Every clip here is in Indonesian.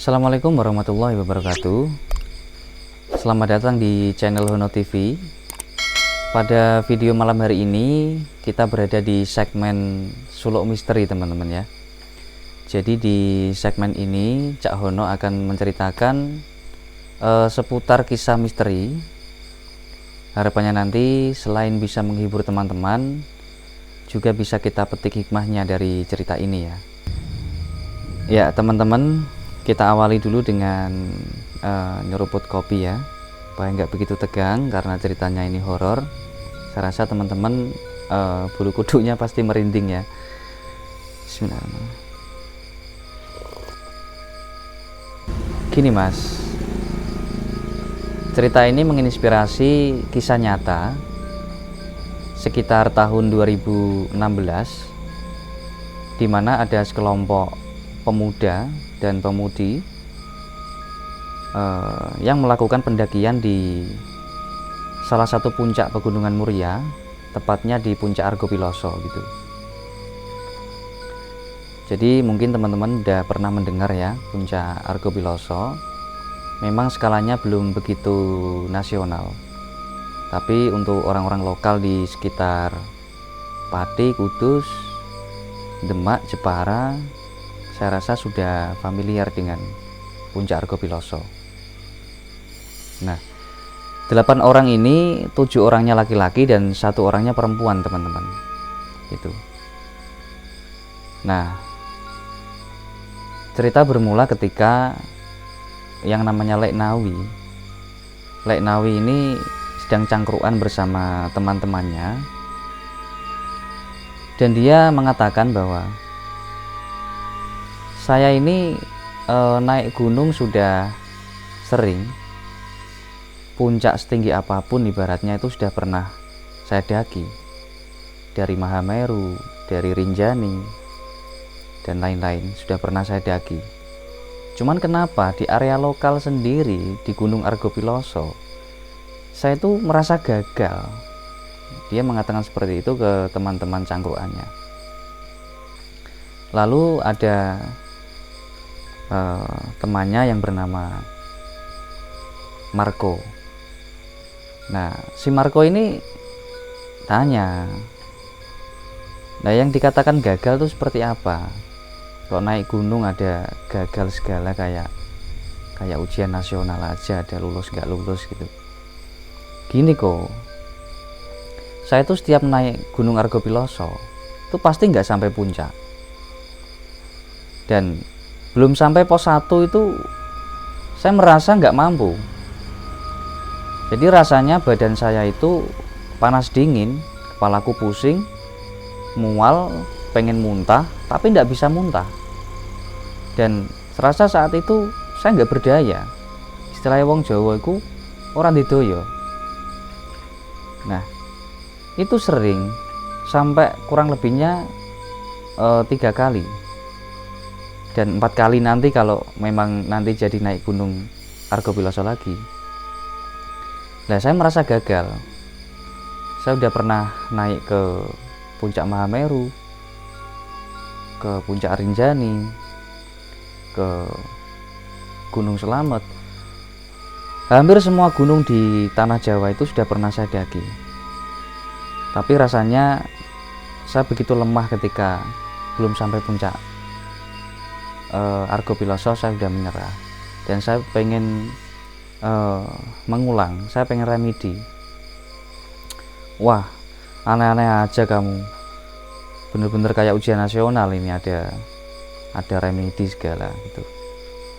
Assalamualaikum warahmatullahi wabarakatuh. Selamat datang di channel Hono TV. Pada video malam hari ini kita berada di segmen Suluk Misteri, teman-teman ya. Jadi di segmen ini Cak Hono akan menceritakan seputar kisah misteri. Harapannya nanti selain bisa menghibur teman-teman, juga bisa kita petik hikmahnya dari cerita ini ya. Ya teman-teman, kita awali dulu dengan nyeruput kopi ya, supaya nggak begitu tegang karena ceritanya ini horor. Saya rasa teman-teman bulu kuduknya pasti merinding ya. Bismillahirrahmanirrahim. Gini mas, cerita ini menginspirasi kisah nyata sekitar tahun 2016, di mana ada sekelompok pemuda dan pemudi yang melakukan pendakian di salah satu puncak pegunungan Muria, tepatnya di puncak Argopiloso gitu. Jadi mungkin teman-teman udah pernah mendengar ya, puncak Argopiloso. Memang skalanya belum begitu nasional, tapi untuk orang-orang lokal di sekitar Pati, Kudus, Demak, Jepara, saya rasa sudah familiar dengan puncak Argopiloso. Nah, 8 orang ini, 7 orangnya laki-laki dan 1 orangnya perempuan, teman-teman. Gitu. Nah, cerita bermula ketika yang namanya Lek Nawi. Lek Nawi ini sedang cangkruan bersama teman-temannya, dan dia mengatakan bahwa saya ini naik gunung sudah sering, puncak setinggi apapun ibaratnya itu sudah pernah saya daki, dari Mahameru, dari Rinjani dan lain-lain sudah pernah saya daki. Cuman kenapa di area lokal sendiri di Gunung Argopiloso saya itu merasa gagal. Dia mengatakan seperti itu ke teman-teman cangkruannya. Lalu ada temannya yang bernama Marco. Nah, si Marco ini tanya, nah yang dikatakan gagal itu seperti apa? Kalau naik gunung ada gagal segala, kayak ujian nasional aja, ada lulus nggak lulus gitu. Gini kok, saya tuh setiap naik Gunung Argopiloso itu pasti nggak sampai puncak, dan belum sampai pos 1 itu saya merasa nggak mampu. Jadi rasanya badan saya itu panas dingin, kepalaku pusing, mual, pengen muntah tapi nggak bisa muntah, dan serasa saat itu saya nggak berdaya. Istilahnya wong Jawa itu orang didoyo. Nah, itu sering sampai kurang lebihnya 3 kali, dan 4 kali nanti kalau memang nanti jadi naik Gunung Argopiloso lagi. Nah, saya merasa gagal. Saya udah pernah naik ke puncak Mahameru, ke puncak Rinjani, ke Gunung Selamet, hampir semua gunung di tanah Jawa itu sudah pernah saya daki. Tapi rasanya saya begitu lemah ketika belum sampai puncak Argopiloso. Saya sudah menyerah dan saya pengen mengulang, saya pengen remedi. Wah, aneh-aneh aja kamu, bener-bener kayak ujian nasional ini, ada remedi segala gitu,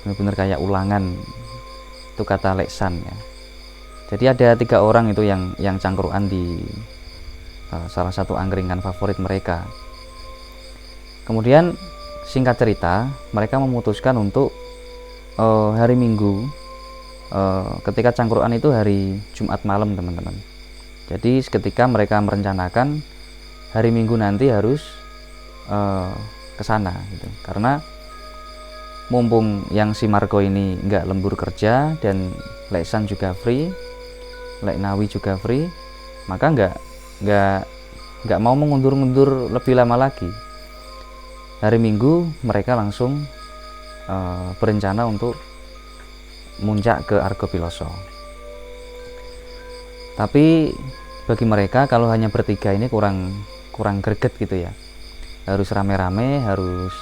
bener-bener kayak ulangan. Itu kata Leksan ya. Jadi ada 3 orang itu yang cangkruan di salah satu angkringan favorit mereka. Kemudian singkat cerita, mereka memutuskan untuk hari Minggu, ketika cangkruan itu hari Jumat malam, teman-teman. Jadi seketika mereka merencanakan hari Minggu nanti harus ke sana gitu. Karena mumpung yang si Marco ini nggak lembur kerja dan Leksan juga free, Lek Nawi juga free, maka nggak mau mengundur-undur lebih lama lagi. Hari Minggu mereka langsung berencana untuk muncak ke Argopiloso. Tapi bagi mereka kalau hanya bertiga ini kurang greget gitu ya, harus rame-rame, harus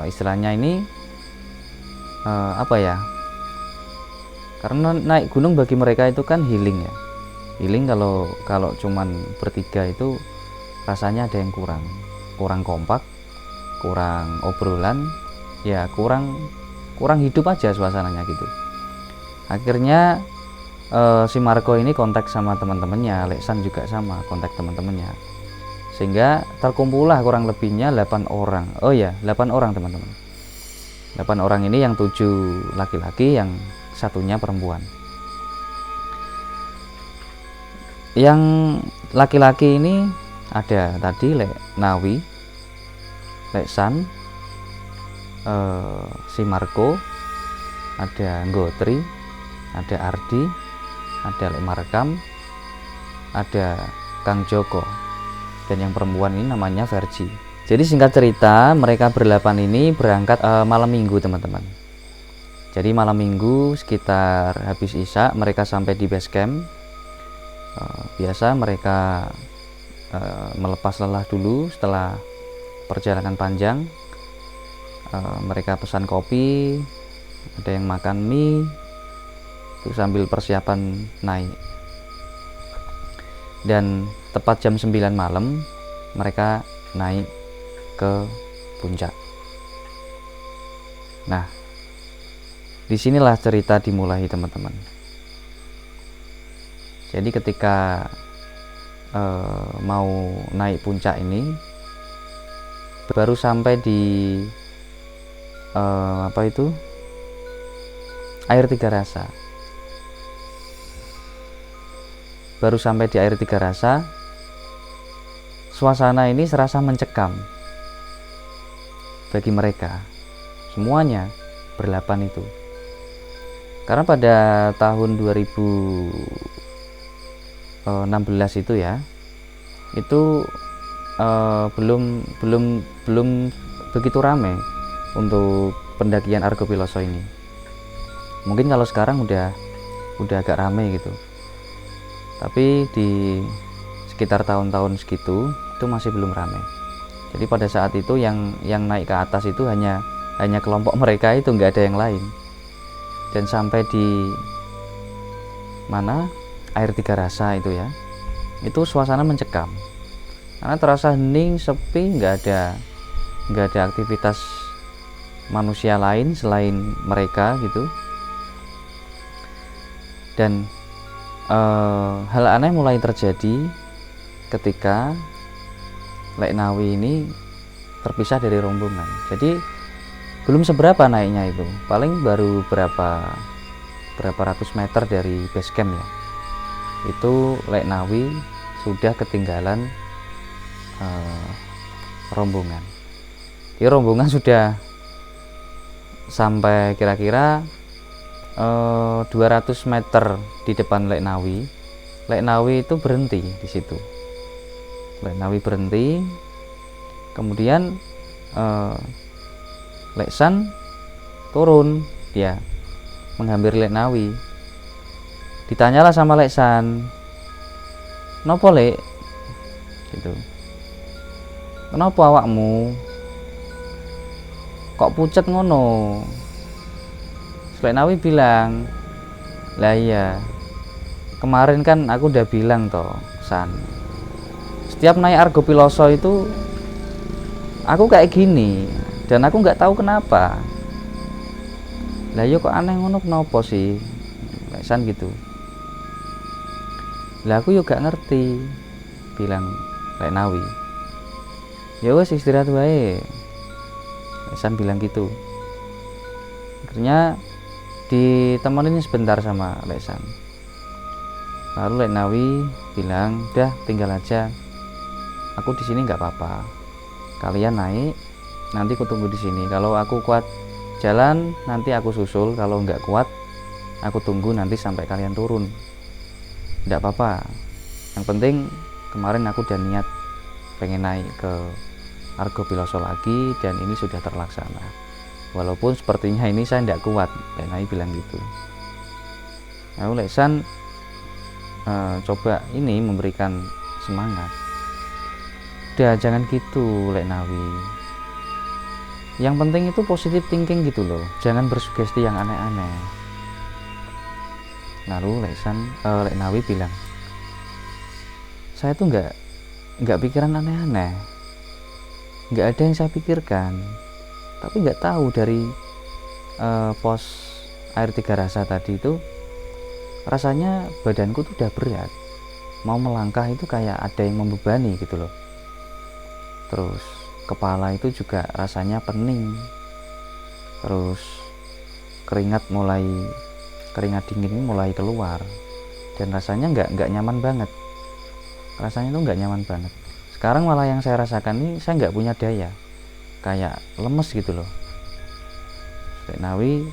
istilahnya ini apa ya, karena naik gunung bagi mereka itu kan healing ya, healing. Kalau cuman bertiga itu rasanya ada yang kurang kompak, kurang obrolan ya, kurang hidup aja suasananya gitu. Akhirnya si Marco ini kontak sama teman-temannya, Leksan juga sama kontak teman-temannya, sehingga terkumpullah kurang lebihnya 8 orang. Oh ya, 8 orang teman-teman. 8 orang ini yang 7 laki-laki, yang satunya perempuan. Yang laki-laki ini ada tadi Lek Nawi, Leksan, si Marco, ada Nggotri, ada Ardi, ada Lek Markam, ada Kang Joko, dan yang perempuan ini namanya Verji. Jadi singkat cerita, mereka berdelapan ini berangkat malam minggu teman-teman. Jadi malam minggu sekitar habis isya mereka sampai di base camp. Biasa mereka melepas lelah dulu setelah perjalanan panjang. Mereka pesan kopi, ada yang makan mie, itu sambil persiapan naik. Dan tepat jam 9 malam mereka naik ke puncak. Nah, disinilah cerita dimulai teman-teman. Jadi ketika mau naik puncak ini, baru sampai di air tiga rasa. Baru sampai di air tiga rasa, suasana ini serasa mencekam bagi mereka semuanya berdelapan itu. Karena pada tahun 2016 itu ya, itu belum begitu ramai untuk pendakian Argopiloso ini. Mungkin kalau sekarang udah agak ramai gitu, tapi di sekitar tahun-tahun segitu itu masih belum ramai. Jadi pada saat itu yang naik ke atas itu hanya kelompok mereka itu, nggak ada yang lain. Dan sampai di mana air tiga rasa itu ya, itu suasana mencekam karena terasa hening, sepi, nggak ada aktivitas manusia lain selain mereka gitu. Dan hal aneh mulai terjadi ketika Lek Nawi ini terpisah dari rombongan. Jadi belum seberapa naiknya itu, paling baru berapa ratus meter dari base camp ya, itu Lek Nawi sudah ketinggalan rombongan. Di rombongan sudah sampai kira-kira 200 meter di depan Lek Nawi. Lek Nawi itu berhenti di situ. Lek Nawi berhenti, kemudian Leksan turun, dia menghampiri Lek Nawi. Ditanyalah sama Leksan, "Nopo Lek?" gitu. "Kenapa awakmu kok pucet ngono?" Lek Nawi bilang, "Lah iya, kemarin kan aku udah bilang toh, San, setiap naik Argopiloso itu aku kayak gini, dan aku nggak tahu kenapa." "Lah yo kok aneh ngono, kenapa sih?" Leksan gitu. "Lah aku yo gak ngerti," bilang Lek Nawi. "Ya wes istirahat wae," Leksan bilang gitu. Akhirnya ditemenin sebentar sama Leksan. Lalu Lek Nawi bilang, "Udah tinggal aja, aku di sini nggak apa-apa. Kalian naik, nanti aku tunggu di sini. Kalau aku kuat jalan, nanti aku susul. Kalau nggak kuat, aku tunggu nanti sampai kalian turun. Nggak apa-apa. Yang penting kemarin aku udah niat pengen naik ke Argopiloso lagi, dan ini sudah terlaksana." walaupun sepertinya ini saya tidak kuat. Lek Nawi bilang gitu. Lalu Leksan coba ini memberikan semangat. Udah, jangan gitu Lek Nawi, yang penting itu positive thinking gitu loh, jangan bersugesti yang aneh-aneh. Lalu Lek Nawi bilang, saya tuh nggak pikiran aneh-aneh, nggak ada yang saya pikirkan, tapi nggak tahu dari pos air tiga rasa tadi itu rasanya badanku tuh udah berat, mau melangkah itu kayak ada yang membebani gitu loh. Terus kepala itu juga rasanya pening, terus keringat dingin ini mulai keluar, dan rasanya nggak nyaman banget. Rasanya tuh nggak nyaman banget. Sekarang malah yang saya rasakan ini saya nggak punya daya, kayak lemes gitu loh. Lek Nawi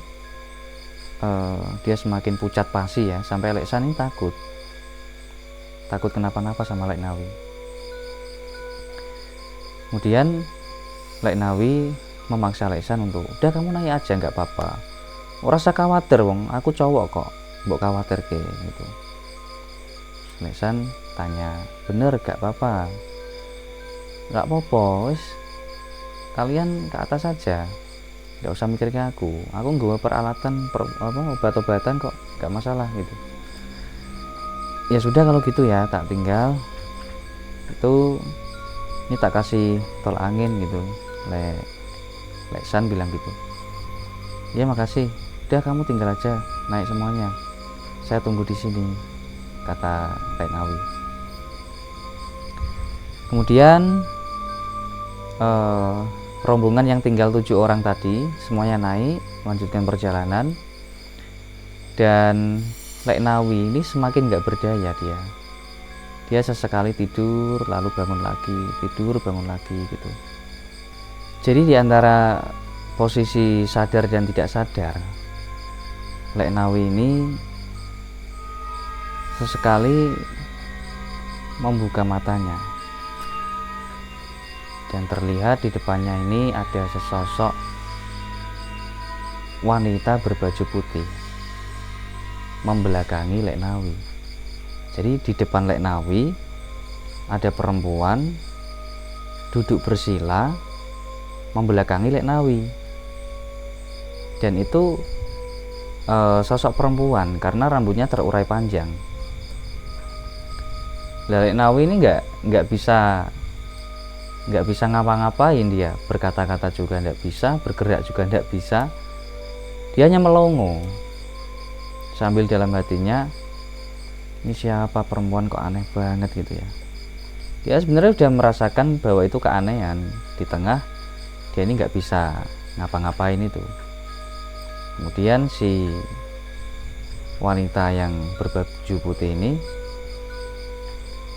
dia semakin pucat pasi ya, sampai Leksan ini takut kenapa-napa sama Lek Nawi. Kemudian Lek Nawi memaksa Leksan untuk, udah kamu naik aja nggak apa-apa, ora usah khawatir wong aku cowok kok, mbok khawatir ke gitu. Leksan tanya, bener gak apa-apa? Nggak apa-apa, wis kalian ke atas saja, nggak usah mikir ke aku nggawa peralatan obat-obatan kok, nggak masalah gitu. Ya sudah kalau gitu ya, tak tinggal itu, ini tak kasih tol angin gitu. Leksan bilang gitu, ya makasih, udah kamu tinggal aja naik semuanya, saya tunggu di sini, kata Lek Nawi. Kemudian rombongan yang tinggal 7 orang tadi semuanya naik melanjutkan perjalanan, dan Lek Nawi ini semakin nggak berdaya. Dia sesekali tidur lalu bangun lagi, tidur bangun lagi gitu. Jadi di antara posisi sadar dan tidak sadar, Lek Nawi ini sesekali membuka matanya, dan terlihat di depannya ini ada sesosok wanita berbaju putih membelakangi Lek Nawi. Jadi di depan Lek Nawi ada perempuan duduk bersila membelakangi Lek Nawi, dan itu sosok perempuan karena rambutnya terurai panjang. Lek Nawi ini nggak bisa ngapa-ngapain, dia berkata-kata juga nggak bisa, bergerak juga nggak bisa, dia hanya melongo sambil dalam hatinya, ini siapa perempuan kok aneh banget gitu ya. Dia sebenarnya sudah merasakan bahwa itu keanehan, di tengah dia ini nggak bisa ngapa-ngapain itu. Kemudian si wanita yang berbaju putih ini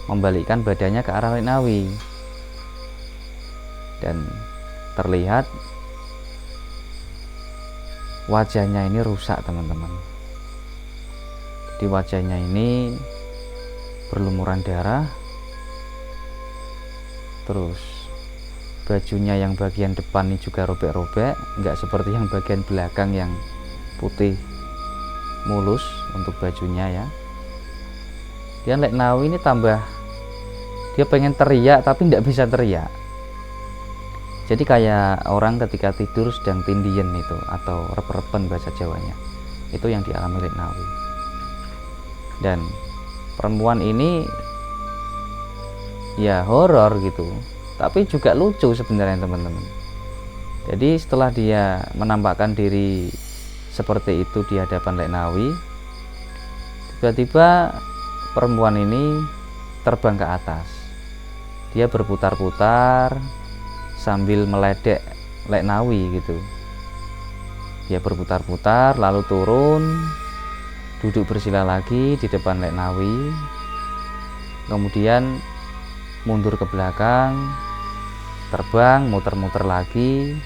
membalikkan badannya ke arah Lek Nawi, dan terlihat wajahnya ini rusak teman-teman. Di wajahnya ini berlumuran darah, terus bajunya yang bagian depan ini juga robek-robek, nggak seperti yang bagian belakang yang putih mulus untuk bajunya ya. Dan Lek Nawi ini tambah, dia pengen teriak tapi nggak bisa teriak. Jadi kayak orang ketika tidur sedang tindian itu, atau rep-repen bahasa Jawanya, itu yang dialami Lek Nawi. Dan perempuan ini ya horor gitu, tapi juga lucu sebenarnya teman-teman. Jadi setelah dia menampakkan diri seperti itu di hadapan Lek Nawi, tiba-tiba perempuan ini terbang ke atas. Dia berputar-putar sambil meledek Lek Nawi gitu. Dia berputar-putar lalu turun, duduk bersila lagi di depan Lek Nawi, kemudian mundur ke belakang, terbang muter-muter lagi,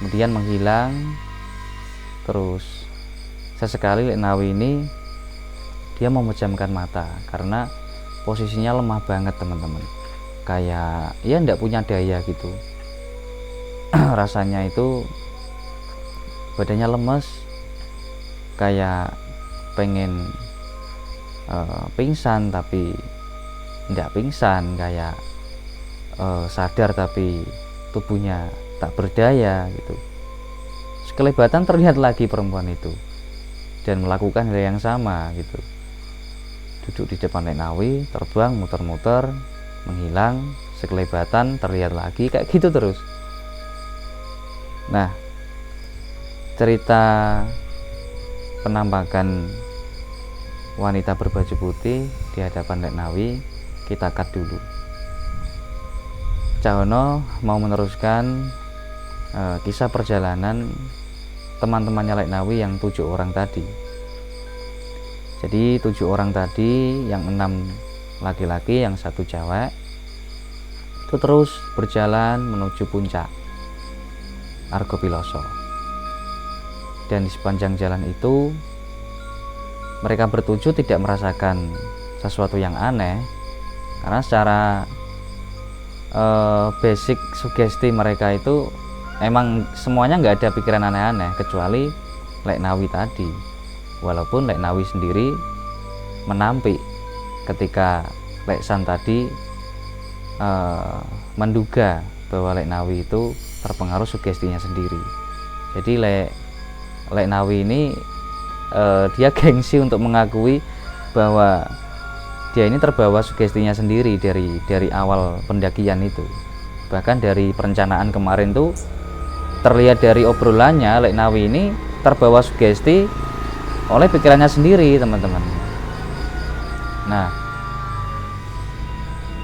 kemudian menghilang. Terus sesekali Lek Nawi ini dia memejamkan mata karena posisinya lemah banget teman-teman, kayak ya ndak punya daya gitu. Rasanya itu badannya lemes, kayak pengen pingsan tapi tidak pingsan, kayak sadar tapi tubuhnya tak berdaya gitu. Sekelebatan terlihat lagi perempuan itu dan melakukan hal yang sama gitu. Duduk di depan Lek Nawi, terbang muter-muter, menghilang, sekelebatan terlihat lagi, kayak gitu terus. Nah, cerita penampakan wanita berbaju putih di hadapan Lek Nawi kita cut dulu. Cahono mau meneruskan kisah perjalanan teman-temannya Lek Nawi yang 7 orang tadi. Jadi 7 orang tadi, yang 6 laki-laki, yang 1 cewek, itu terus berjalan menuju puncak Argopiloso. Dan di sepanjang jalan itu mereka bertujuh tidak merasakan sesuatu yang aneh, karena secara basic sugesti mereka itu emang semuanya nggak ada pikiran aneh-aneh kecuali Lek Nawi tadi. Walaupun Lek Nawi sendiri menampik ketika Lek San tadi menduga bahwa Lek Nawi itu terpengaruh sugestinya sendiri. Jadi Lek Nawi ini dia gengsi untuk mengakui bahwa dia ini terbawa sugestinya sendiri dari awal pendakian itu. Bahkan dari perencanaan kemarin tuh terlihat dari obrolannya Lek Nawi ini terbawa sugesti oleh pikirannya sendiri, teman-teman. Nah,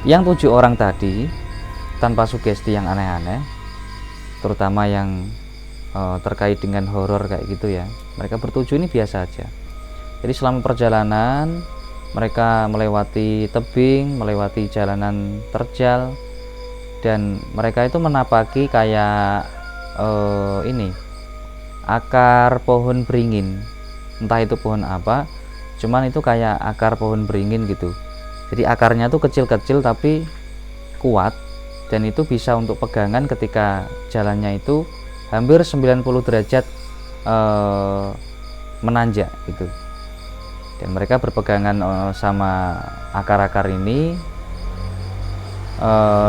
yang 7 orang tadi tanpa sugesti yang aneh-aneh, terutama yang terkait dengan horor kayak gitu ya, mereka bertujuh ini biasa aja. Jadi selama perjalanan mereka melewati tebing, melewati jalanan terjal, dan mereka itu menapaki kayak akar pohon beringin, entah itu pohon apa, cuman itu kayak akar pohon beringin gitu. Jadi akarnya tuh kecil-kecil tapi kuat, dan itu bisa untuk pegangan ketika jalannya itu hampir 90 derajat menanjak gitu. Dan mereka berpegangan sama akar-akar ini.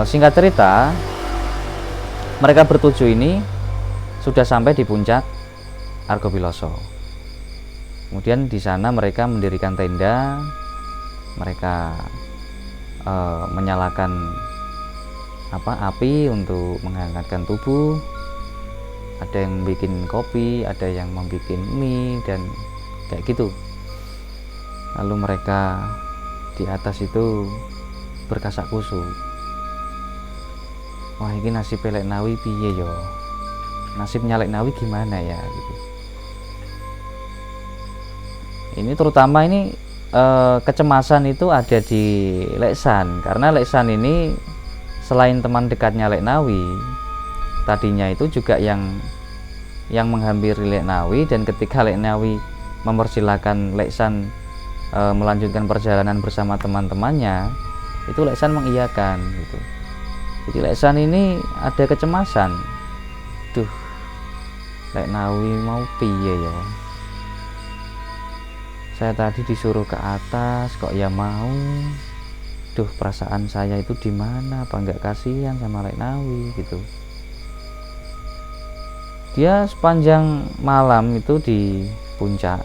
Singkat cerita, mereka bertujuh ini sudah sampai di puncak Argopiloso. Kemudian di sana mereka mendirikan tenda, mereka menyalakan api untuk menghangatkan tubuh. Ada yang bikin kopi, ada yang membuat mie, dan kayak gitu. Lalu mereka di atas itu berkasak kusuk. Wah, ini nasib Lek Nawi piye yo? Nasibnya Lek Nawi gimana ya gitu. Ini terutama ini kecemasan itu ada di Lek San, karena Lek San ini selain teman dekatnya Lek Nawi, tadinya itu juga yang menghampiri Lek Nawi, dan ketika Lek Nawi mempersilahkan Lek San melanjutkan perjalanan bersama teman-temannya, itu Lek San mengiyakan gitu. Jadi Lek San ini ada kecemasan. Duh, Lek Nawi mau piye ya? Saya tadi disuruh ke atas kok ya mau. Duh, perasaan saya itu di mana? Apa enggak kasihan sama Lek Nawi gitu. Dia sepanjang malam itu di puncak,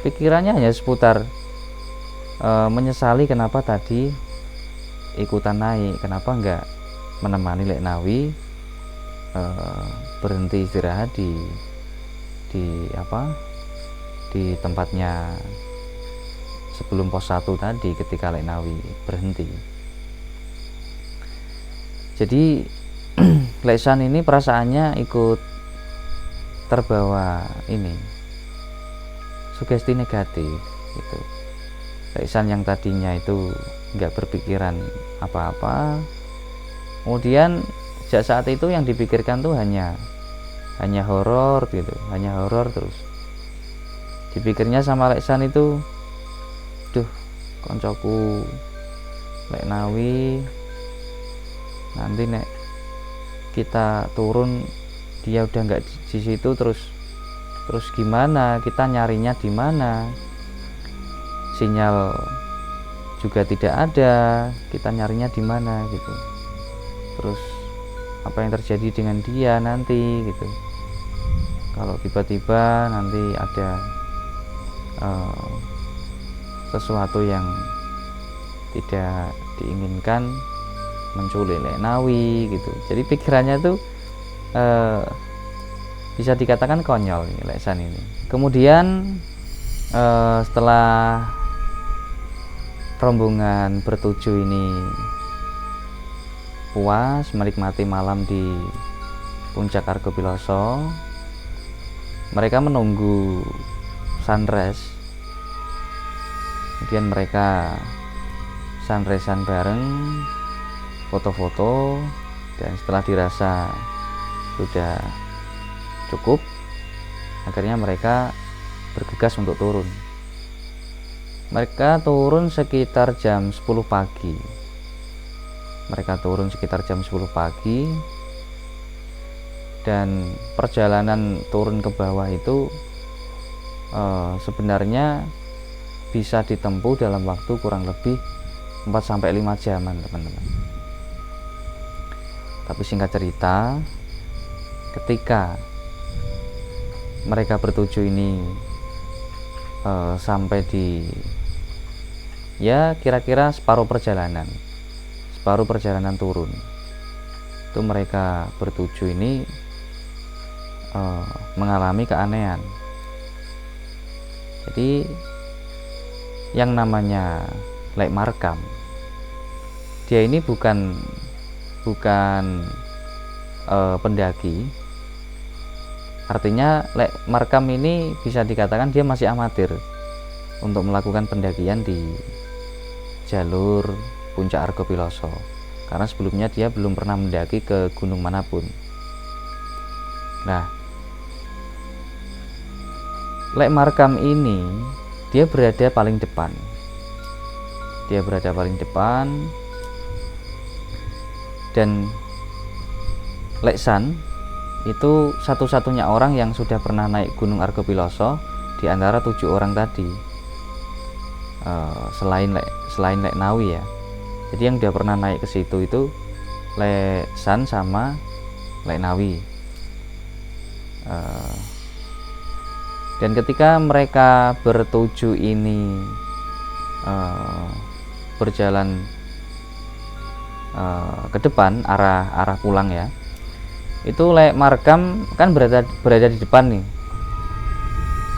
pikirannya hanya seputar menyesali kenapa tadi ikutan naik, kenapa enggak menemani Lek Nawi berhenti istirahat di tempatnya sebelum pos 1 tadi ketika Lek Nawi berhenti. Jadi Lek San ini perasaannya ikut terbawa ini sugesti negatif gitu. Lek San yang tadinya itu nggak berpikiran apa-apa, kemudian sejak saat itu yang dipikirkan tuh hanya horor gitu, hanya horor terus. Dipikirnya sama Lek San itu, duh, koncoku Lek Nawi nanti nek kita turun dia udah nggak di situ, terus terus gimana, kita nyarinya di mana, sinyal juga tidak ada, kita nyarinya di mana gitu. Terus apa yang terjadi dengan dia nanti gitu, kalau tiba-tiba nanti ada sesuatu yang tidak diinginkan, menculik Lek Nawi gitu. Jadi pikirannya tuh bisa dikatakan konyol nih Lek San ini. Kemudian setelah rombongan bertujuh ini puas menikmati malam di puncak Argopiloso, mereka menunggu sunrise. Kemudian mereka sunrisean bareng, foto-foto, dan setelah dirasa sudah cukup, akhirnya mereka bergegas untuk turun. Mereka turun sekitar jam 10 pagi. Dan perjalanan turun ke bawah itu sebenarnya bisa ditempuh dalam waktu kurang lebih 4-5 jaman, teman-teman. Tapi singkat cerita, ketika mereka bertujuh ini sampai di kira-kira separuh perjalanan turun, itu mereka bertujuh ini mengalami keanehan. Jadi yang namanya Lek Markam, dia ini bukan pendaki. Artinya Lek Markam ini bisa dikatakan dia masih amatir untuk melakukan pendakian di jalur puncak Argopiloso, karena sebelumnya dia belum pernah mendaki ke gunung manapun. Nah, Lek Markam ini dia berada paling depan. Dan Lek San itu satu-satunya orang yang sudah pernah naik gunung Argopiloso di antara 7 orang tadi, selain Lek Nawi ya. Jadi yang udah pernah naik ke situ itu Lek San sama Lek Nawi. Dan ketika mereka bertujuh ini berjalan ke depan arah pulang ya, itu Lek Markam kan berada di depan nih.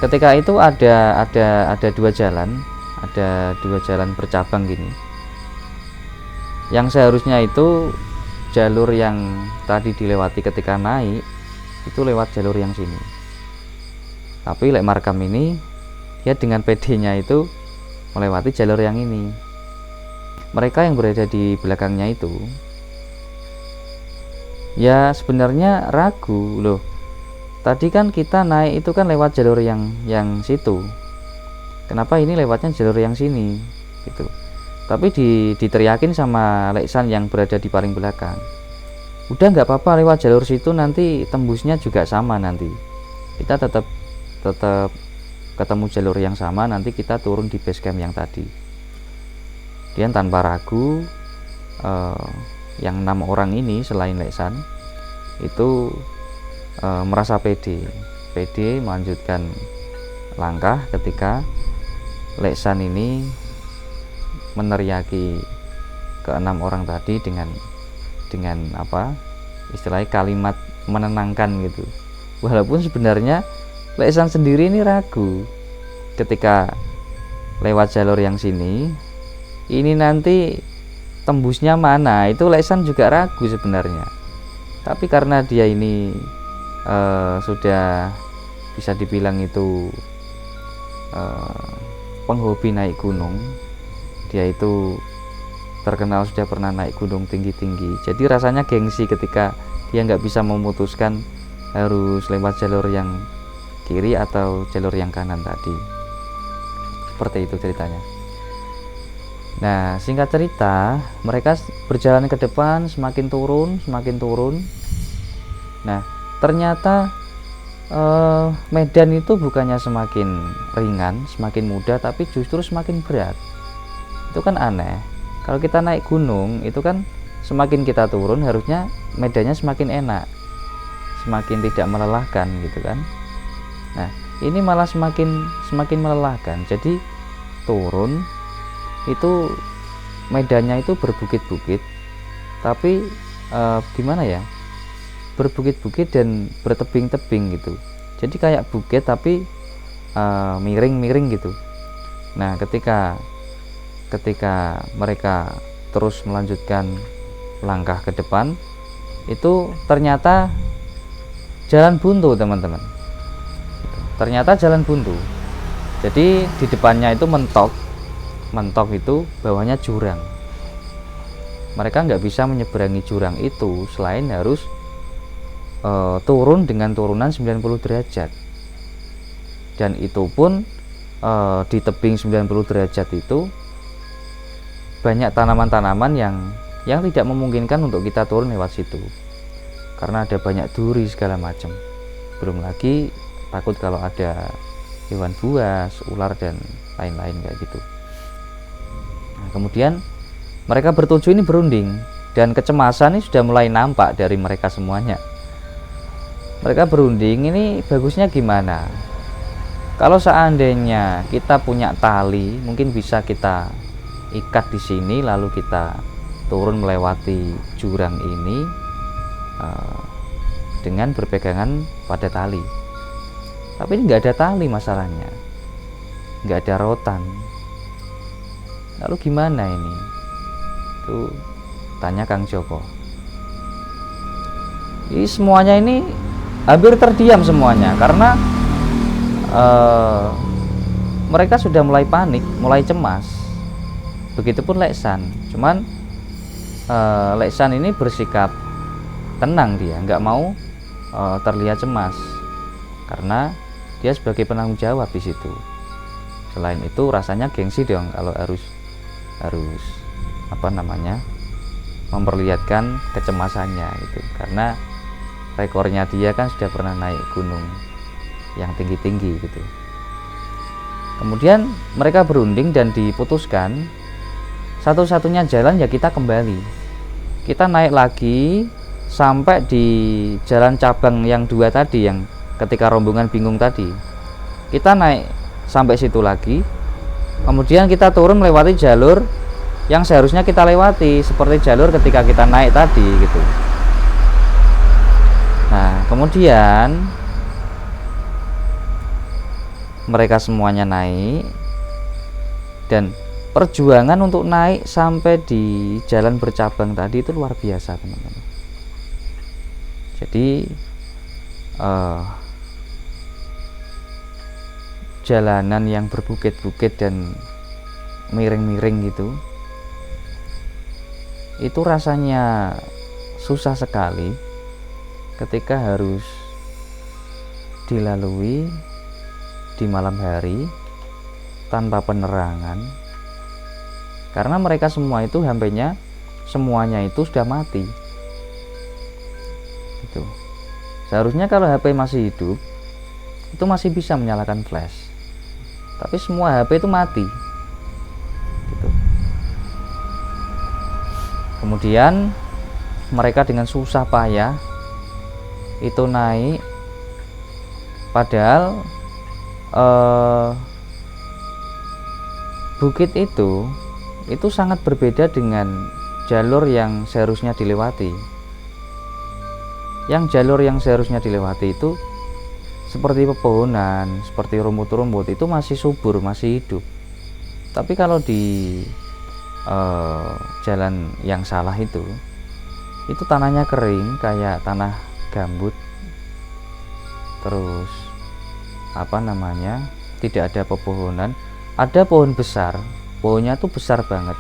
Ketika itu ada 2 jalan, bercabang gini. Yang seharusnya itu jalur yang tadi dilewati ketika naik itu lewat jalur yang sini. Tapi Lek Markam ini ya dengan PD-nya itu melewati jalur yang ini. Mereka yang berada di belakangnya itu ya sebenarnya ragu loh. Tadi kan kita naik itu kan lewat jalur yang situ. Kenapa ini lewatnya jalur yang sini gitu. Tapi diteriakin sama Lek San yang berada di paling belakang. Udah nggak apa-apa lewat jalur situ, nanti tembusnya juga sama nanti. Kita tetap ketemu jalur yang sama, nanti kita turun di base camp yang tadi. Dia tanpa ragu, yang 6 orang ini selain Lek San itu merasa pede melanjutkan langkah ketika Lek San ini meneriaki ke-6 orang tadi dengan apa istilahnya kalimat menenangkan gitu. Walaupun sebenarnya Lek San sendiri ini ragu ketika lewat jalur yang sini, ini nanti tembusnya mana, itu Lek San juga ragu sebenarnya. Tapi karena dia ini sudah bisa dibilang itu penghobi naik gunung, dia itu terkenal sudah pernah naik gunung tinggi-tinggi, jadi rasanya gengsi ketika dia nggak bisa memutuskan harus lewat jalur yang kiri atau jalur yang kanan tadi. Seperti itu ceritanya. Nah, singkat cerita, mereka berjalan ke depan, semakin turun. Nah, ternyata medan itu bukannya semakin ringan, semakin mudah, tapi justru semakin berat. Itu kan aneh. Kalau kita naik gunung itu kan semakin kita turun harusnya medannya semakin enak, semakin tidak melelahkan gitu kan. Nah, ini malah semakin melelahkan. Jadi turun itu medannya itu berbukit-bukit, tapi gimana ya, berbukit-bukit dan bertebing-tebing gitu. Jadi kayak bukit tapi miring-miring gitu. Nah, ketika mereka terus melanjutkan langkah ke depan, itu ternyata jalan buntu, teman-teman. Ternyata jalan buntu. Jadi di depannya itu mentok itu, bawahnya jurang. Mereka nggak bisa menyeberangi jurang itu selain harus turun dengan turunan 90 derajat. Dan itu pun di tebing 90 derajat itu banyak tanaman-tanaman yang tidak memungkinkan untuk kita turun lewat situ, karena ada banyak duri segala macam. Belum lagi takut kalau ada hewan buas, ular dan lain-lain kayak gitu. Nah, kemudian mereka bertujuh ini berunding, dan kecemasan ini sudah mulai nampak dari mereka semuanya. Mereka berunding, ini bagusnya gimana? Kalau seandainya kita punya tali, mungkin bisa kita ikat di sini, lalu kita turun melewati jurang ini dengan berpegangan pada tali. Tapi ini nggak ada tali masalahnya, nggak ada rotan. Lalu gimana ini? Itu tanya Kang Joko. Ini semuanya ini hampir terdiam semuanya, karena mereka sudah mulai panik, mulai cemas. Begitupun Leksan. Cuman Leksan ini bersikap tenang, dia nggak mau terlihat cemas, karena dia sebagai penanggung jawab di situ. Selain itu rasanya gengsi dong kalau harus memperlihatkan kecemasannya gitu, karena rekornya dia kan sudah pernah naik gunung yang tinggi-tinggi gitu. Kemudian mereka berunding dan diputuskan satu-satunya jalan ya kita kembali, kita naik lagi sampai di jalan cabang yang 2 tadi, yang ketika rombongan bingung tadi. Kita naik sampai situ lagi, kemudian kita turun melewati jalur yang seharusnya kita lewati, seperti jalur ketika kita naik tadi gitu. Nah, kemudian mereka semuanya naik, dan perjuangan untuk naik sampai di jalan bercabang tadi itu luar biasa, teman-teman. Jadi jalanan yang berbukit-bukit dan miring-miring gitu, itu rasanya susah sekali ketika harus dilalui di malam hari tanpa penerangan, karena mereka semua itu semuanya itu sudah mati gitu. Seharusnya kalau HP masih hidup itu masih bisa menyalakan flash, tapi semua HP itu mati gitu. Kemudian mereka dengan susah payah itu naik, padahal bukit itu sangat berbeda dengan jalur yang seharusnya dilewati. Yang jalur yang seharusnya dilewati itu seperti pepohonan, seperti rumput-rumput, itu masih subur, masih hidup. Tapi kalau di jalan yang salah itu tanahnya kering kayak tanah gambut, terus tidak ada pepohonan. Ada pohon besar, pohonnya tuh besar banget,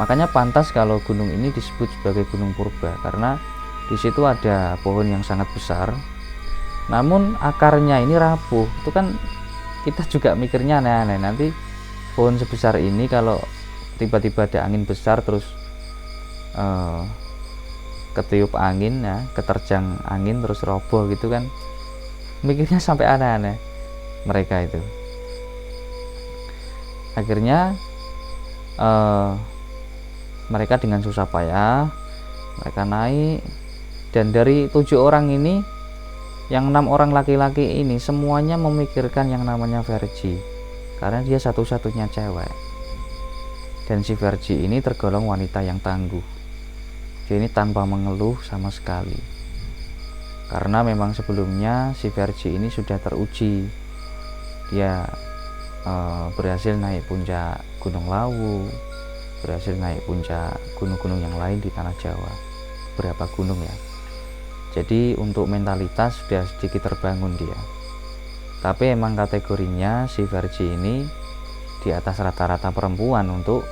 makanya pantas kalau gunung ini disebut sebagai Gunung Purba, karena di situ ada pohon yang sangat besar, namun akarnya ini rapuh. Itu kan kita juga mikirnya aneh-aneh, nanti pohon sebesar ini kalau tiba-tiba ada angin besar terus ketiup angin ya, keterjang angin terus roboh gitu kan, mikirnya sampai aneh-aneh mereka itu. Akhirnya mereka dengan susah payah mereka naik, dan dari 7 orang ini yang 6 orang laki-laki ini semuanya memikirkan yang namanya Verji, karena dia satu-satunya cewek. Dan si Verji ini tergolong wanita yang tangguh. Dia ini tanpa mengeluh sama sekali, karena memang sebelumnya si Verji ini sudah teruji. Dia berhasil naik puncak Gunung Lawu, berhasil naik puncak gunung-gunung yang lain di tanah Jawa, berapa gunung ya. Jadi untuk mentalitas sudah sedikit terbangun dia. Tapi emang kategorinya si Verji ini di atas rata-rata perempuan untuk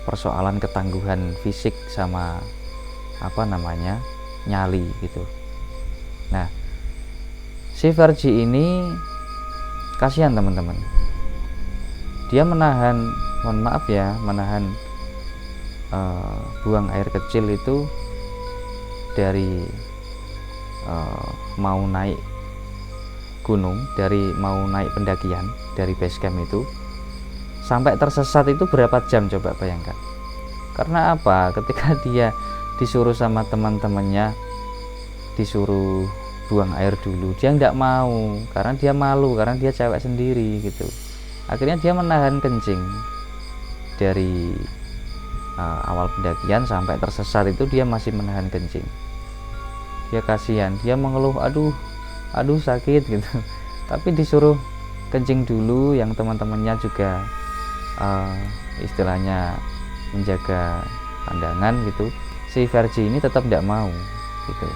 persoalan ketangguhan fisik sama nyali gitu. Nah, si Verji ini kasihan teman-teman. Dia menahan, menahan buang air kecil itu dari mau naik gunung, dari mau naik pendakian dari base camp itu sampai tersesat itu berapa jam, coba bayangkan. Karena apa? Ketika dia disuruh sama teman-temannya disuruh buang air dulu, dia nggak mau karena dia malu, karena dia cewek sendiri gitu. Akhirnya dia menahan kencing dari awal pendakian sampai tersesat itu, dia masih menahan kencing. Dia kasihan, dia mengeluh, aduh sakit gitu. Tapi disuruh kencing dulu, yang teman-temannya juga istilahnya menjaga pandangan gitu. Si Verji ini tetap tidak mau gitu.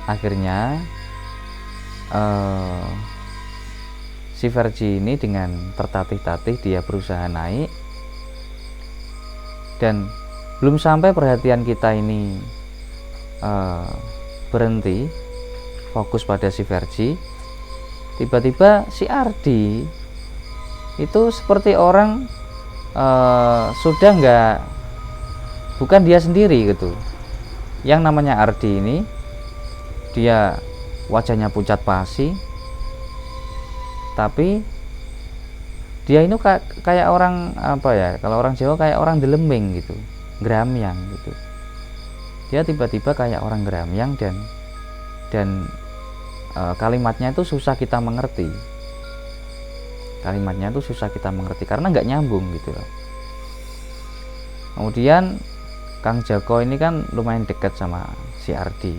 Akhirnya si Verji ini dengan tertatih-tatih dia berusaha naik, dan belum sampai perhatian kita ini berhenti fokus pada si Verji, tiba-tiba si Ardi itu seperti orang sudah bukan dia sendiri gitu. Yang namanya Ardi ini dia wajahnya pucat pasi, tapi dia ini kayak orang kalau orang Jawa kayak orang delembing gitu, gramyang gitu. Dia tiba-tiba kayak orang gramyang, dan kalimatnya itu susah kita mengerti. Kalimatnya itu susah kita mengerti karena nggak nyambung gitu loh. Kemudian Kang Joko ini kan lumayan dekat sama si Ardi.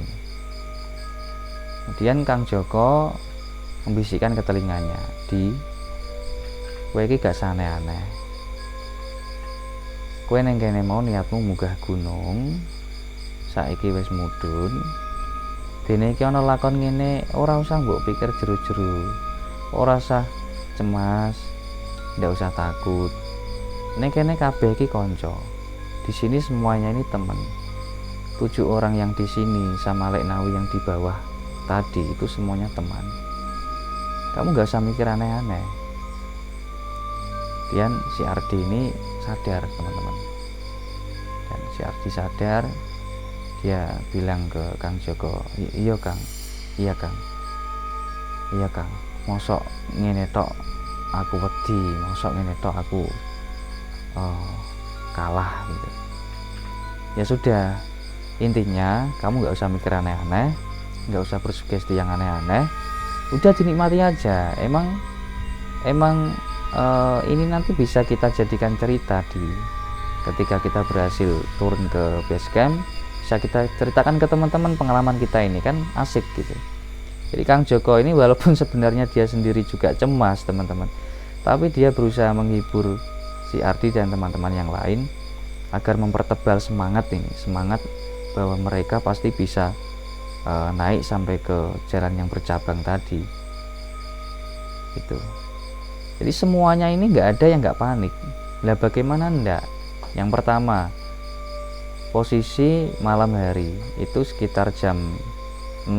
Kemudian Kang Joko membisikkan ke telinganya, kowe iki gak aneh-aneh. Kowe neng kene mau niatmu munggah gunung, saiki wis mudhun. Dene iki ana lakon ngene, ora usah mbok pikir jero-jero. Ora usah cemas, ndak usah takut. Neng kene kabeh iki kanca. Di sini semuanya ini teman. 7 orang yang di sini sama Lek Nawi yang di bawah tadi itu semuanya teman. Kamu gak usah mikir aneh-aneh. Dan si Ardi ini sadar teman-teman, dan si Ardi sadar, dia bilang ke Kang Joko, iya Kang, mosok ngene tok aku wedi, mosok ngene tok aku kalah gitu. Ya sudah, intinya kamu gak usah mikir aneh-aneh, gak usah bersugesti yang aneh-aneh, udah dinikmati aja. Emang ini nanti bisa kita jadikan cerita ketika kita berhasil turun ke base camp, bisa kita ceritakan ke teman-teman pengalaman kita ini, kan asik gitu. Jadi Kang Joko ini walaupun sebenarnya dia sendiri juga cemas teman-teman, tapi dia berusaha menghibur si Ardi dan teman-teman yang lain agar mempertebal semangat bahwa mereka pasti bisa naik sampai ke jalan yang bercabang tadi gitu. Jadi semuanya ini nggak ada yang nggak panik. Lah bagaimana ndak? Yang pertama, posisi malam hari itu sekitar jam 6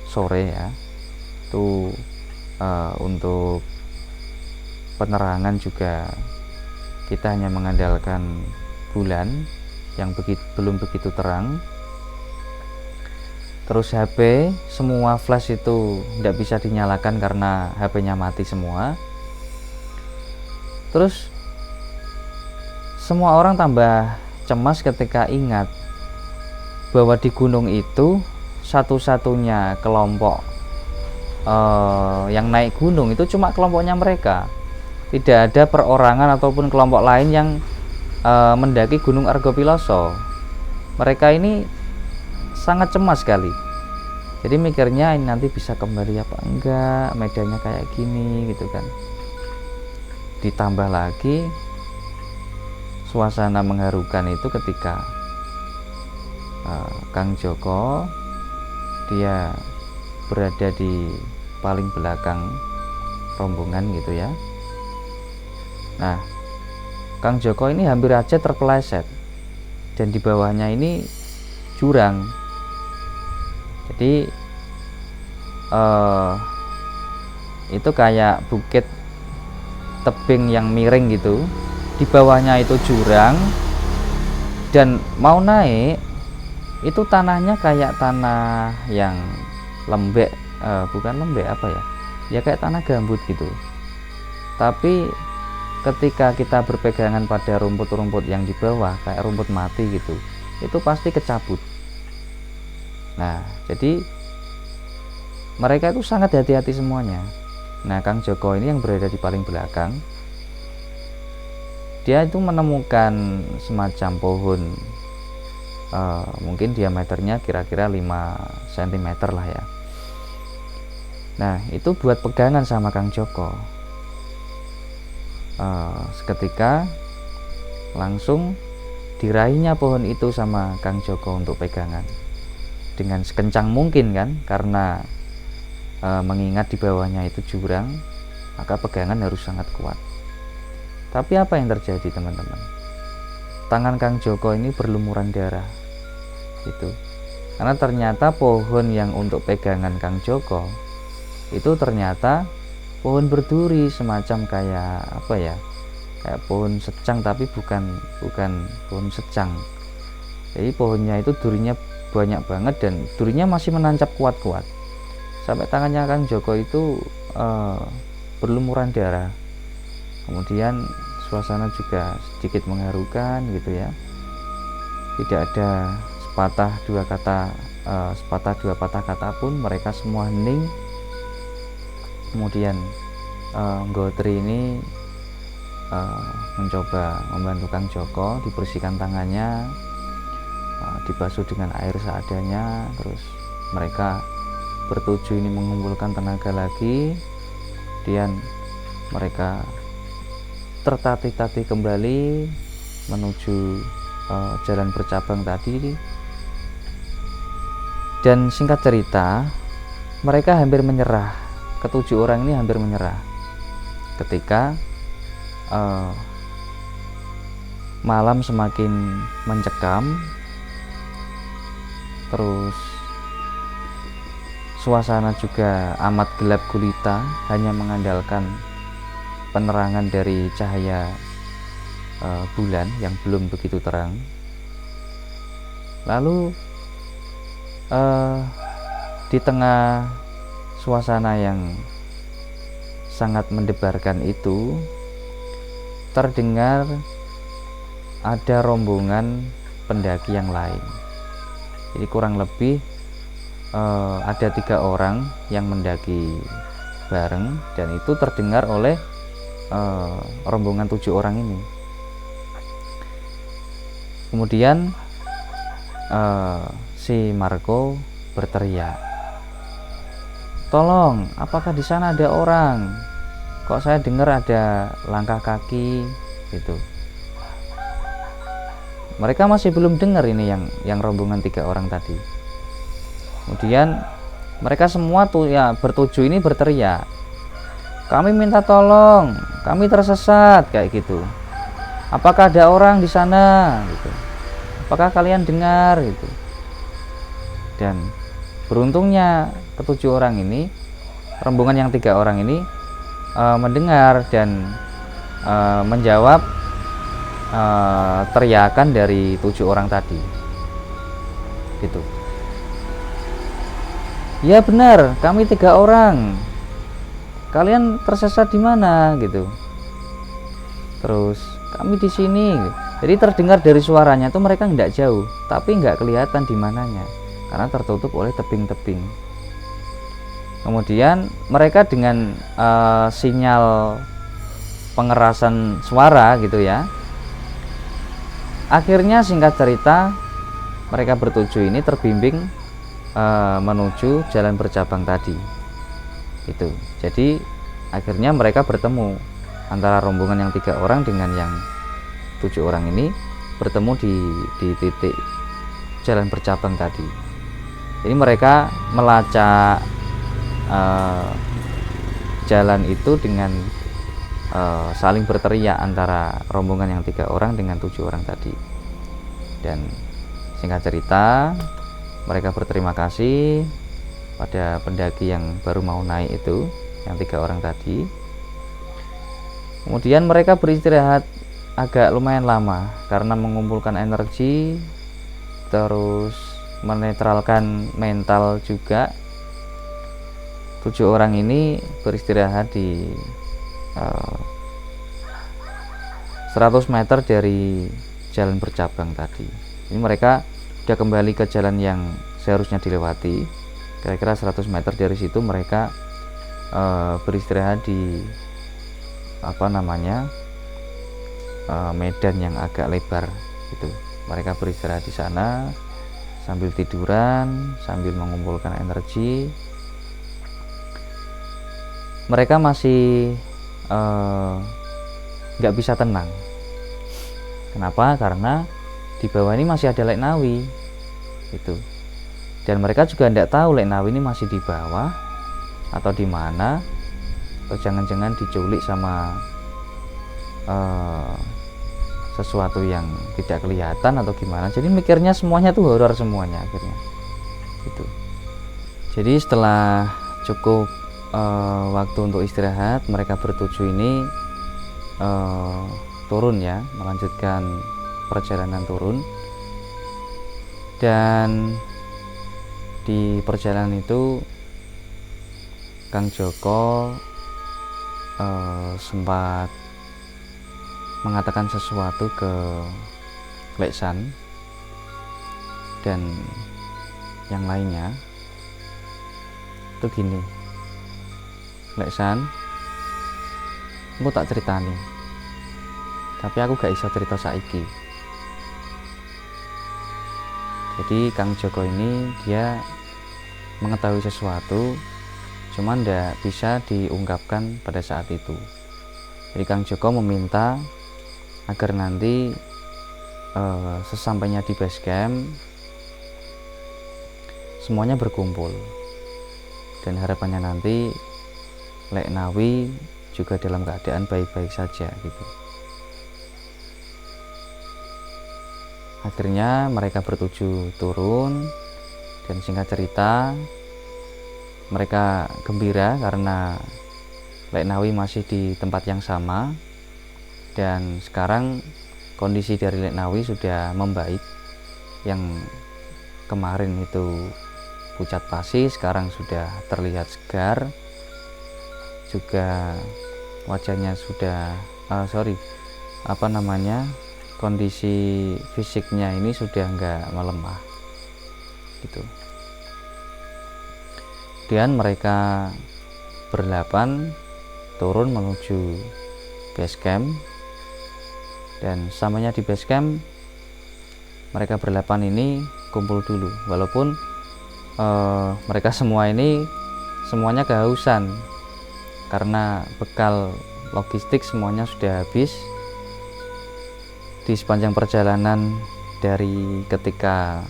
sore ya. Itu untuk penerangan juga kita hanya mengandalkan bulan yang belum begitu terang. Terus HP semua flash itu tidak bisa dinyalakan karena HP-nya mati semua. Terus semua orang tambah cemas ketika ingat bahwa di gunung itu satu-satunya kelompok yang naik gunung itu cuma kelompoknya mereka. Tidak ada perorangan ataupun kelompok lain yang mendaki Gunung Argopilasa. Mereka ini sangat cemas sekali. Jadi mikirnya ini nanti bisa kembali apa enggak, medannya kayak gini gitu kan. Ditambah lagi suasana mengharukan itu ketika Kang Joko dia berada di paling belakang rombongan gitu ya. Nah, Kang Joko ini hampir aja terpeleset dan di bawahnya ini jurang. Jadi itu kayak bukit tebing yang miring gitu. Di bawahnya itu jurang dan mau naik itu tanahnya kayak tanah yang lembek, bukan lembek apa ya? Ya kayak tanah gambut gitu. Tapi ketika kita berpegangan pada rumput-rumput yang di bawah kayak rumput mati gitu, itu pasti kecabut. Nah, jadi mereka itu sangat hati-hati semuanya. Nah, Kang Joko ini yang berada di paling belakang, dia itu menemukan semacam pohon, mungkin diameternya kira-kira 5 cm lah ya. Nah, itu buat pegangan sama Kang Joko. Seketika langsung diraihnya pohon itu sama Kang Joko untuk pegangan dengan sekencang mungkin kan, karena mengingat di bawahnya itu jurang, maka pegangan harus sangat kuat. Tapi apa yang terjadi teman-teman? Tangan Kang Joko ini berlumuran darah gitu, karena ternyata pohon yang untuk pegangan Kang Joko itu ternyata pohon berduri, semacam kayak apa ya, kayak pohon secang tapi bukan pohon secang. Jadi pohonnya itu durinya banyak banget dan durinya masih menancap kuat-kuat sampai tangannya Kang Joko itu berlumuran darah. Kemudian suasana juga sedikit mengharukan gitu ya. Tidak ada sepatah dua patah kata pun, mereka semua hening. Kemudian Nggotri ini mencoba membantu Kang Joko, dibersihkan tangannya, dibasuh dengan air seadanya. Terus mereka bertuju ini mengumpulkan tenaga lagi, kemudian mereka tertatih-tatih kembali menuju jalan bercabang tadi. Dan singkat cerita, mereka hampir menyerah, ketujuh orang ini hampir menyerah ketika malam semakin mencekam. Terus suasana juga amat gelap gulita, hanya mengandalkan penerangan dari cahaya bulan yang belum begitu terang. Lalu di tengah suasana yang sangat mendebarkan itu, terdengar ada rombongan pendaki yang lain. Jadi kurang lebih ada 3 orang yang mendaki bareng, dan itu terdengar oleh rombongan 7 orang ini. Kemudian si Marco berteriak, "Tolong, apakah di sana ada orang? Kok saya dengar ada langkah kaki?" gitu. Mereka masih belum dengar ini yang rombongan 3 orang tadi. Kemudian mereka semua tuh ya bertujuh ini berteriak, "Kami minta tolong, kami tersesat," kayak gitu. "Apakah ada orang di sana?" gitu. "Apakah kalian dengar?" gitu. Dan beruntungnya ketujuh orang ini, rombongan yang 3 orang ini mendengar dan menjawab teriakan dari 7 orang tadi gitu. Ya benar, kami 3 orang. Kalian tersesat di mana gitu. Terus kami di sini. Jadi terdengar dari suaranya tuh mereka nggak jauh, tapi nggak kelihatan di mananya karena tertutup oleh tebing-tebing. Kemudian mereka dengan sinyal pengerasan suara gitu ya. Akhirnya singkat cerita mereka bertujuh ini terbimbing menuju jalan bercabang tadi. Itu. Jadi akhirnya mereka bertemu antara rombongan yang 3 orang dengan yang 7 orang ini bertemu di titik jalan bercabang tadi. Jadi mereka melacak jalan itu dengan saling berteriak antara rombongan yang 3 orang dengan 7 orang tadi. Dan singkat cerita mereka berterima kasih pada pendaki yang baru mau naik itu, yang 3 orang tadi. Kemudian mereka beristirahat agak lumayan lama karena mengumpulkan energi, terus menetralkan mental juga. 7 orang ini beristirahat di 100 meter dari jalan bercabang tadi. Ini mereka sudah kembali ke jalan yang seharusnya dilewati. Kira-kira 100 meter dari situ mereka beristirahat di medan yang agak lebar gitu. Mereka beristirahat di sana sambil tiduran, sambil mengumpulkan energi. Mereka masih nggak bisa tenang. Kenapa? Karena di bawah ini masih ada Leknawi gitu. Dan mereka juga tidak tahu Leknawi ini masih di bawah atau di mana, atau jangan-jangan diculik sama sesuatu yang tidak kelihatan atau gimana. Jadi mikirnya semuanya tuh horor semuanya akhirnya gitu. Jadi setelah cukup waktu untuk istirahat, mereka bertujuh ini turun ya, melanjutkan perjalanan turun. Dan di perjalanan itu Kang Joko sempat mengatakan sesuatu ke Leksan dan yang lainnya. Itu gini, Leksan, aku tak ceritani, tapi aku gak iso cerita saiki. Jadi Kang Joko ini dia mengetahui sesuatu, cuman tidak bisa diungkapkan pada saat itu. Jadi Kang Joko meminta agar nanti sesampainya di base camp semuanya berkumpul, dan harapannya nanti Leknawi juga dalam keadaan baik-baik saja gitu. Akhirnya mereka bertujuh turun, dan singkat cerita mereka gembira karena Leknawi masih di tempat yang sama, dan sekarang kondisi dari Leknawi sudah membaik. Yang kemarin itu pucat pasi sekarang sudah terlihat segar, juga wajahnya sudah kondisi fisiknya ini sudah enggak melemah gitu. Kemudian mereka berdelapan turun menuju base camp, dan samanya di base camp mereka berdelapan ini kumpul dulu, walaupun mereka semua ini semuanya kehausan karena bekal logistik semuanya sudah habis. Di sepanjang perjalanan dari ketika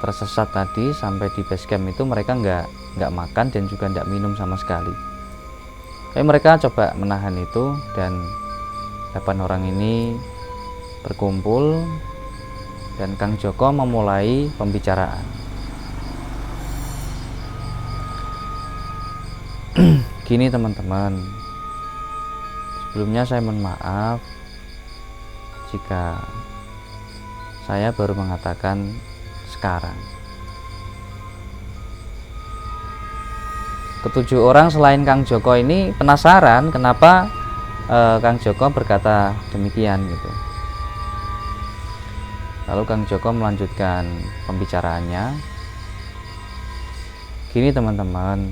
tersesat tadi sampai di base camp itu mereka nggak makan dan juga nggak minum sama sekali. Tapi mereka coba menahan itu, dan 8 orang ini berkumpul dan Kang Joko memulai pembicaraan. Gini teman-teman, sebelumnya saya mohon maaf jika saya baru mengatakan sekarang. ketujuh orang selain Kang Joko ini penasaran kenapa Kang Joko berkata demikian gitu. Lalu Kang Joko melanjutkan pembicaraannya. Gini teman-teman,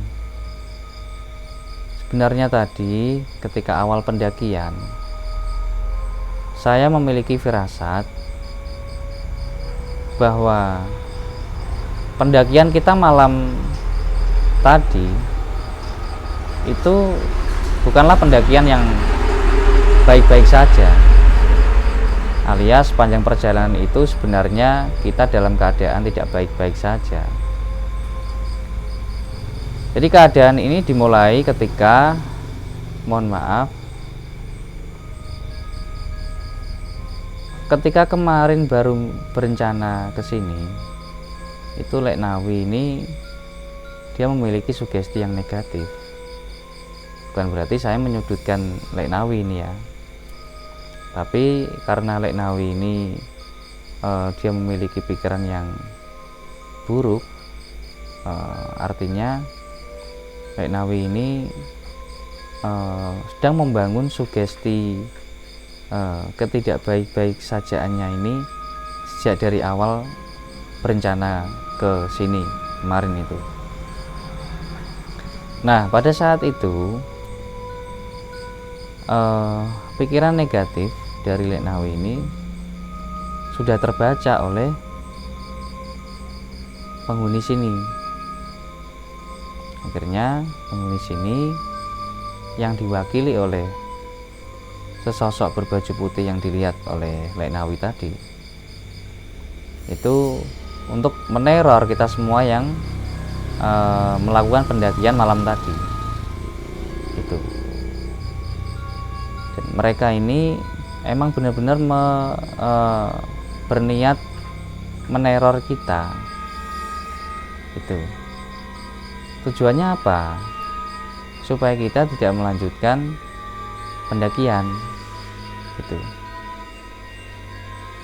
sebenarnya tadi ketika awal pendakian saya memiliki firasat bahwa pendakian kita malam tadi itu bukanlah pendakian yang baik-baik saja, alias sepanjang perjalanan itu sebenarnya kita dalam keadaan tidak baik-baik saja. Jadi keadaan ini dimulai ketika, mohon maaf, ketika kemarin baru berencana ke sini, itu Lek Nawi ini dia memiliki sugesti yang negatif. Bukan berarti saya menyudutkan Lek Nawi ini ya. Tapi karena Lek Nawi ini dia memiliki pikiran yang buruk, artinya Lek Nawi ini sedang membangun sugesti ketidakbaik-baik sajaannya ini sejak dari awal berencana ke sini kemarin itu. Nah, pada saat itu pikiran negatif dari Lek Nawi ini sudah terbaca oleh penghuni sini. Akhirnya penghuni sini yang diwakili oleh sesosok berbaju putih yang dilihat oleh Lek Nawi tadi itu untuk meneror kita semua yang melakukan pendakian malam tadi itu. Dan mereka ini emang benar-benar berniat meneror kita itu. Tujuannya apa? Supaya kita tidak melanjutkan pendakian gitu.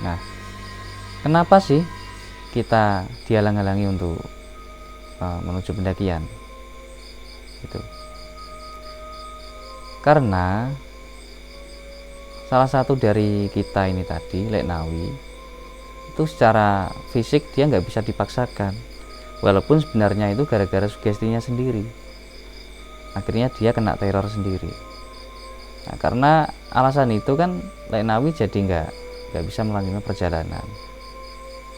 Nah, kenapa sih kita dihalang-halangi untuk menuju pendakian gitu? Karena salah satu dari kita ini tadi, Lek Nawi, itu secara fisik dia nggak bisa dipaksakan, walaupun sebenarnya itu gara-gara sugestinya sendiri. Akhirnya dia kena teror sendiri. Nah, karena alasan itu kan Lek Nawi jadi nggak bisa melanjutkan perjalanan.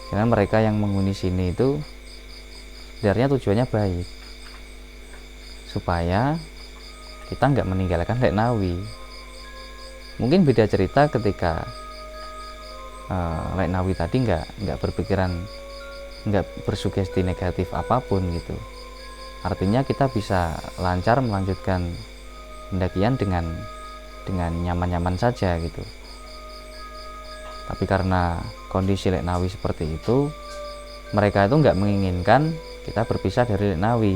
Karena mereka yang menghuni sini itu sebenarnya tujuannya baik, supaya kita nggak meninggalkan Lek Nawi. Mungkin beda cerita ketika Lek Nawi tadi nggak berpikiran, nggak bersugesti negatif apapun gitu. Artinya kita bisa lancar melanjutkan pendakian dengan nyaman-nyaman saja gitu. Tapi karena kondisi Lek Nawi seperti itu, mereka itu nggak menginginkan kita berpisah dari Lek Nawi.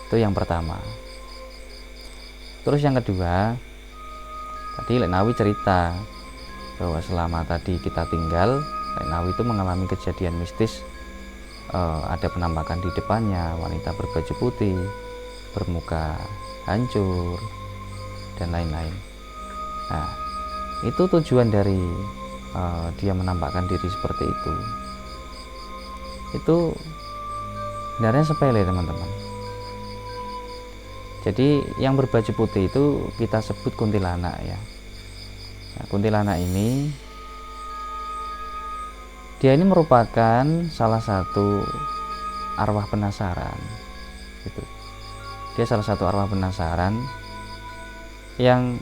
Itu yang pertama. Terus yang kedua, tadi Lek Nawi cerita bahwa selama tadi kita tinggal, Lek Nawi itu mengalami kejadian mistis. Ada penampakan di depannya, wanita berbaju putih, bermuka hancur, dan lain-lain. Nah, itu tujuan dari dia menampakkan diri seperti itu. Itu sebenarnya sepele teman-teman. Jadi yang berbaju putih itu kita sebut kuntilanak ya. Nah, kuntilanak ini dia ini merupakan salah satu arwah penasaran gitu. Dia salah satu arwah penasaran yang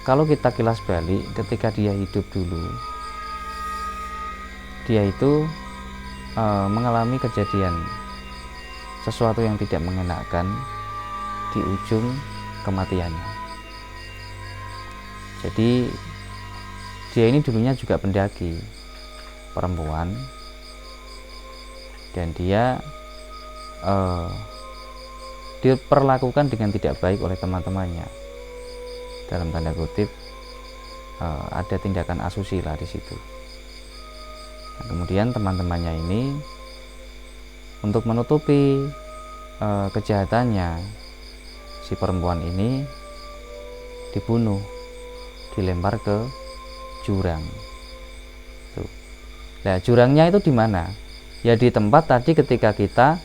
kalau kita kilas balik, ketika dia hidup dulu, dia itu mengalami kejadian sesuatu yang tidak mengenakan di ujung kematiannya. Jadi dia ini dulunya juga pendaki perempuan, dan dia diperlakukan dengan tidak baik oleh teman-temannya. Dalam tanda kutip, ada tindakan asusila di situ. Nah, kemudian teman-temannya ini untuk menutupi kejahatannya, si perempuan ini dibunuh, dilempar ke jurang. Tuh. Nah, jurangnya itu di mana? Ya di tempat tadi ketika kita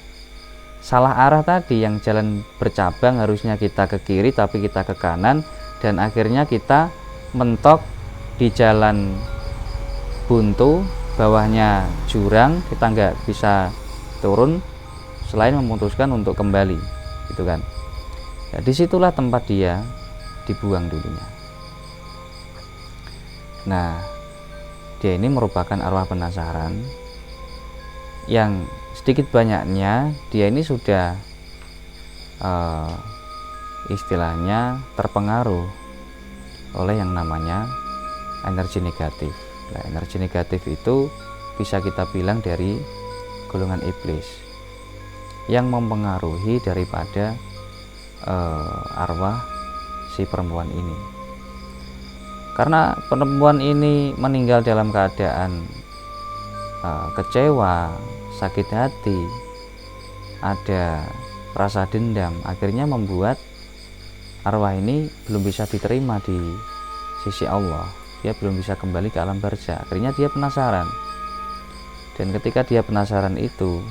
salah arah tadi, yang jalan bercabang harusnya kita ke kiri tapi kita ke kanan, dan akhirnya kita mentok di jalan buntu, bawahnya jurang, kita nggak bisa turun selain memutuskan untuk kembali, gitu kan. Ya, disitulah tempat dia dibuang dulunya. Nah, dia ini merupakan arwah penasaran yang sedikit banyaknya dia ini sudah istilahnya terpengaruh oleh yang namanya energi negatif. Nah, energi negatif itu bisa kita bilang dari golongan iblis yang mempengaruhi daripada arwah si perempuan ini. Karena perempuan ini meninggal dalam keadaan kecewa, sakit hati, ada rasa dendam, akhirnya membuat arwah ini belum bisa diterima di sisi Allah. Dia belum bisa kembali ke alam barzah. Akhirnya dia penasaran. Dan ketika dia penasaran itu,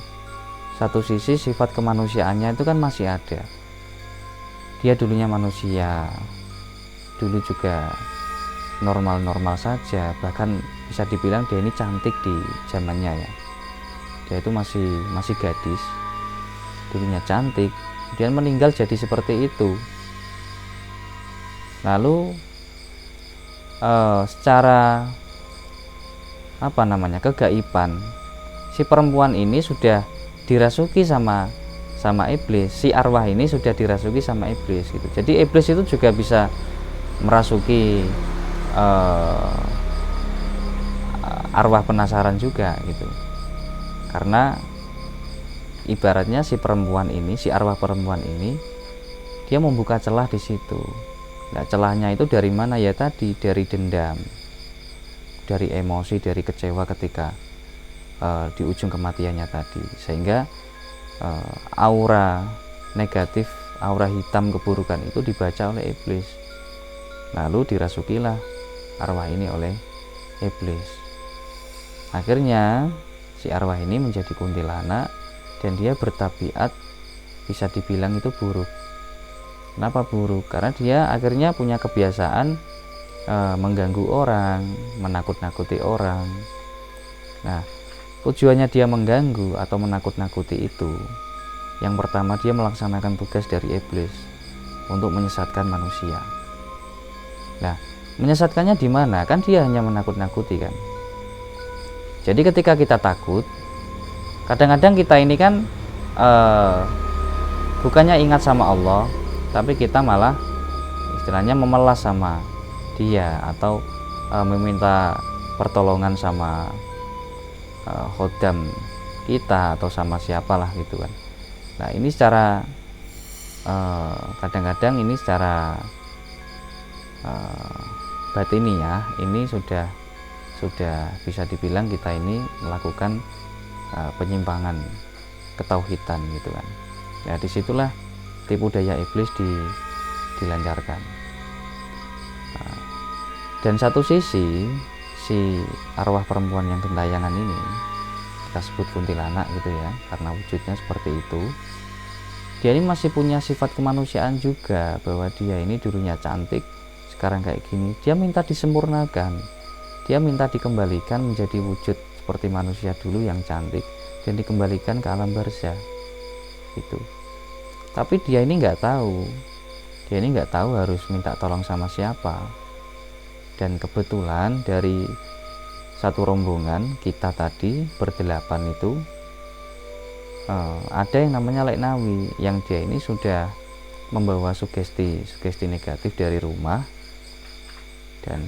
satu sisi sifat kemanusiaannya itu kan masih ada. Dia dulunya manusia, dulu juga normal-normal saja, bahkan bisa dibilang dia ini cantik di zamannya ya. Dia itu masih gadis, dulunya cantik, kemudian meninggal jadi seperti itu. Lalu secara kegaiban, si perempuan ini sudah dirasuki sama iblis. Si arwah ini sudah dirasuki sama iblis gitu. Jadi iblis itu juga bisa merasuki arwah penasaran juga gitu. Karena ibaratnya si perempuan ini, si arwah perempuan ini, dia membuka celah di situ. Nah, celahnya itu dari mana? Ya tadi dari dendam, dari emosi, dari kecewa ketika di ujung kematiannya tadi, sehingga aura negatif, aura hitam keburukan itu dibaca oleh iblis. Lalu dirasukilah arwah ini oleh iblis. Akhirnya si arwah ini menjadi kuntilanak dan dia bertabiat bisa dibilang itu buruk. Kenapa buruk? Karena dia akhirnya punya kebiasaan mengganggu orang, menakut-nakuti orang. Nah, tujuannya dia mengganggu atau menakut-nakuti itu, yang pertama dia melaksanakan tugas dari iblis untuk menyesatkan manusia. Nah, menyesatkannya di mana? Kan dia hanya menakut-nakuti kan. Jadi ketika kita takut, kadang-kadang kita ini kan bukannya ingat sama Allah, tapi kita malah istilahnya memelas sama dia atau meminta pertolongan sama khodam kita atau sama siapalah gitu kan. Nah, ini secara kadang-kadang ini secara batiniah ini sudah bisa dibilang kita ini melakukan penyimpangan ketauhidan gitu kan. Nah, disitulah tipu daya iblis dilancarkan. Nah, dan satu sisi si arwah perempuan yang gentayangan ini, kita sebut kuntilanak gitu ya, karena wujudnya seperti itu, dia ini masih punya sifat kemanusiaan juga, bahwa dia ini dulunya cantik, sekarang kayak gini, dia minta disempurnakan, dia minta dikembalikan menjadi wujud seperti manusia dulu yang cantik dan dikembalikan ke alam barzah gitu. Tapi dia ini nggak tahu harus minta tolong sama siapa. Dan kebetulan dari satu rombongan kita tadi berdelapan itu ada yang namanya Leknawi, yang dia ini sudah membawa sugesti negatif dari rumah, dan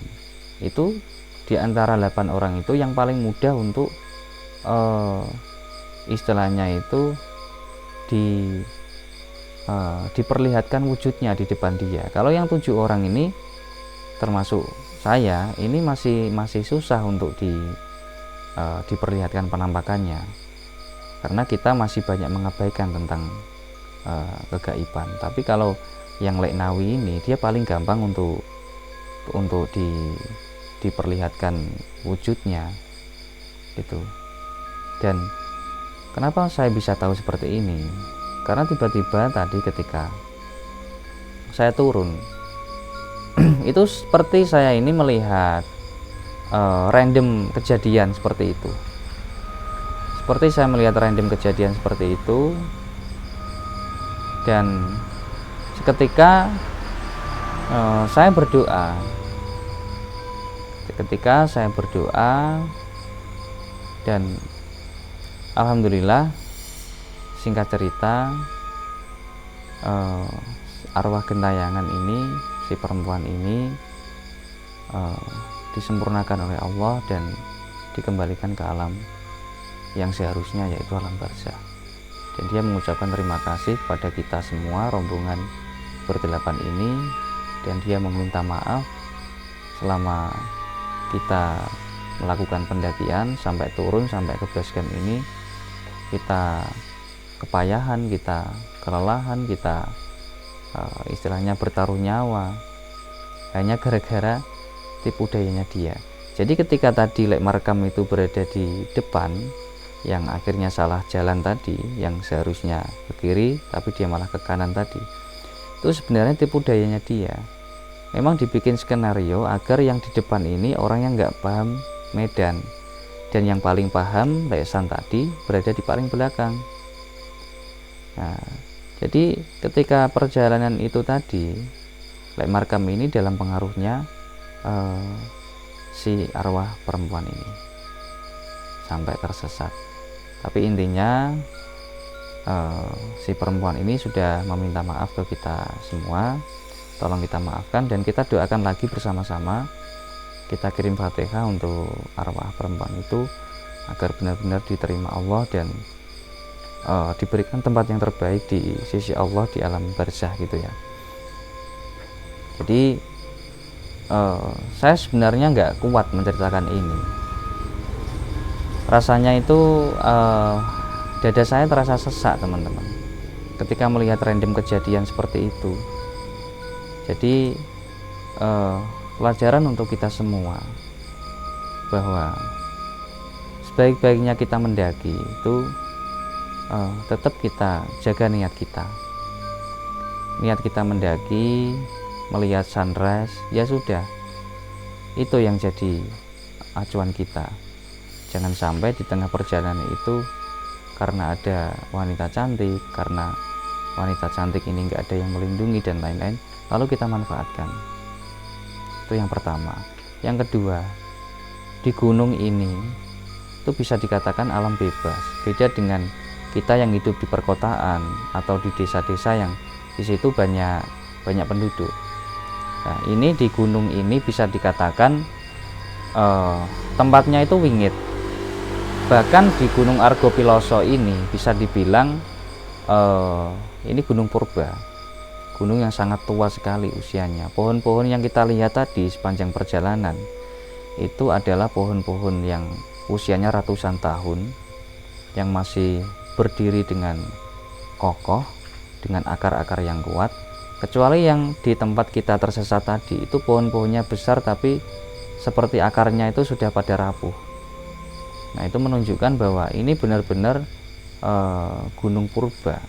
itu di antara 8 orang itu yang paling mudah untuk istilahnya itu diperlihatkan wujudnya di depan dia. Kalau yang 7 orang ini termasuk saya ini masih susah untuk diperlihatkan penampakannya, karena kita masih banyak mengabaikan tentang kegaiban. Tapi kalau yang leknawi ini dia paling gampang untuk diperlihatkan wujudnya gitu. Dan kenapa saya bisa tahu seperti ini? Karena tiba-tiba tadi ketika saya turun itu seperti saya ini melihat random kejadian seperti itu. Seperti saya melihat random kejadian seperti itu, dan seketika saya berdoa. Ketika saya berdoa, dan alhamdulillah, singkat cerita, arwah gentayangan ini, si perempuan ini disempurnakan oleh Allah dan dikembalikan ke alam yang seharusnya, yaitu alam barzakh. Dan dia mengucapkan terima kasih kepada kita semua rombongan berdelapan ini, dan dia meminta maaf selama kita melakukan pendakian sampai turun sampai ke base camp ini, kita kepayahan, kita kelelahan, kita istilahnya bertaruh nyawa hanya gara-gara tipu dayanya dia. Jadi ketika tadi Lek Markam itu berada di depan, yang akhirnya salah jalan tadi, yang seharusnya ke kiri tapi dia malah ke kanan tadi, itu sebenarnya tipu dayanya dia. Memang dibikin skenario agar yang di depan ini orang yang nggak paham medan, dan yang paling paham Leksan tadi berada di paling belakang. Nah, jadi ketika perjalanan itu tadi, Lek Markam ini dalam pengaruhnya si arwah perempuan ini sampai tersesat. Tapi intinya si perempuan ini sudah meminta maaf ke kita semua, tolong kita maafkan, dan kita doakan lagi bersama-sama. Kita kirim Fatihah untuk arwah perempuan itu agar benar-benar diterima Allah dan diberikan tempat yang terbaik di sisi Allah di alam barzakh gitu ya. Jadi saya sebenarnya nggak kuat menceritakan ini. Rasanya itu dada saya terasa sesak, teman-teman, ketika melihat random kejadian seperti itu. Jadi pelajaran untuk kita semua bahwa sebaik-baiknya kita mendaki itu tetap kita jaga niat kita. Niat kita mendaki, melihat sunrise, ya sudah, itu yang jadi acuan kita. Jangan sampai di tengah perjalanan itu karena ada wanita cantik, karena wanita cantik ini nggak ada yang melindungi dan lain-lain, lalu kita manfaatkan. Itu yang pertama. Yang kedua, di gunung ini itu bisa dikatakan alam bebas, beda dengan kita yang hidup di perkotaan atau di desa-desa yang di situ banyak penduduk. Nah, ini di gunung ini bisa dikatakan tempatnya itu wingit. Bahkan di Gunung Argopiloso ini bisa dibilang ini gunung purba, gunung yang sangat tua sekali usianya. Pohon-pohon yang kita lihat tadi sepanjang perjalanan itu adalah pohon-pohon yang usianya ratusan tahun, yang masih berdiri dengan kokoh, dengan akar-akar yang kuat. Kecuali yang di tempat kita tersesat tadi, itu pohon-pohonnya besar tapi seperti akarnya itu sudah pada rapuh. Nah, itu menunjukkan bahwa ini benar-benar gunung purba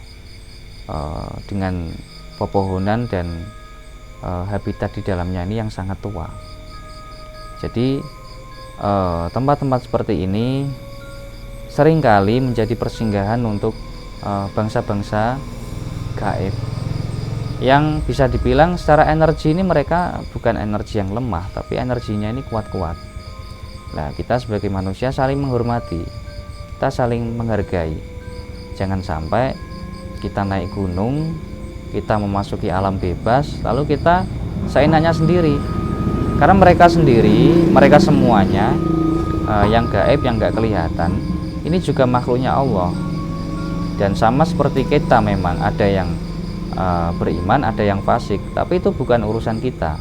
dengan pepohonan dan habitat di dalamnya ini yang sangat tua. Jadi tempat-tempat seperti ini seringkali menjadi persinggahan untuk bangsa-bangsa gaib yang bisa dibilang secara energi ini mereka bukan energi yang lemah, tapi energinya ini kuat-kuat. Nah, kita sebagai manusia saling menghormati, kita saling menghargai. Jangan sampai kita naik gunung, kita memasuki alam bebas, lalu kita seenaknya sendiri. Karena mereka sendiri, mereka semuanya yang gaib, yang nggak kelihatan, ini juga makhluknya Allah. Dan sama seperti kita, memang ada yang beriman, ada yang fasik, tapi itu bukan urusan kita.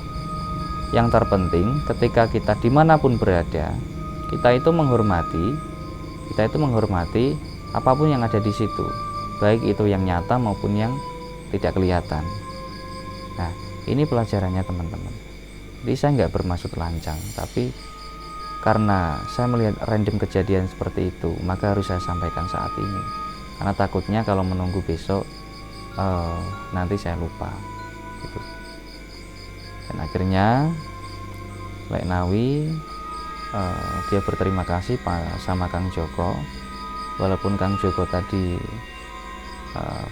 Yang terpenting ketika kita dimanapun berada, kita itu menghormati apapun yang ada di situ. baik itu yang nyata maupun yang tidak kelihatan. Nah, ini pelajarannya teman-teman. Jadi saya nggak bermaksud lancang, tapi karena saya melihat random kejadian seperti itu, maka harus saya sampaikan saat ini. Karena takutnya kalau menunggu besok, nanti saya lupa. Gitu. Dan akhirnya Lek Nawi dia berterima kasih sama Kang Joko, walaupun Kang Joko tadi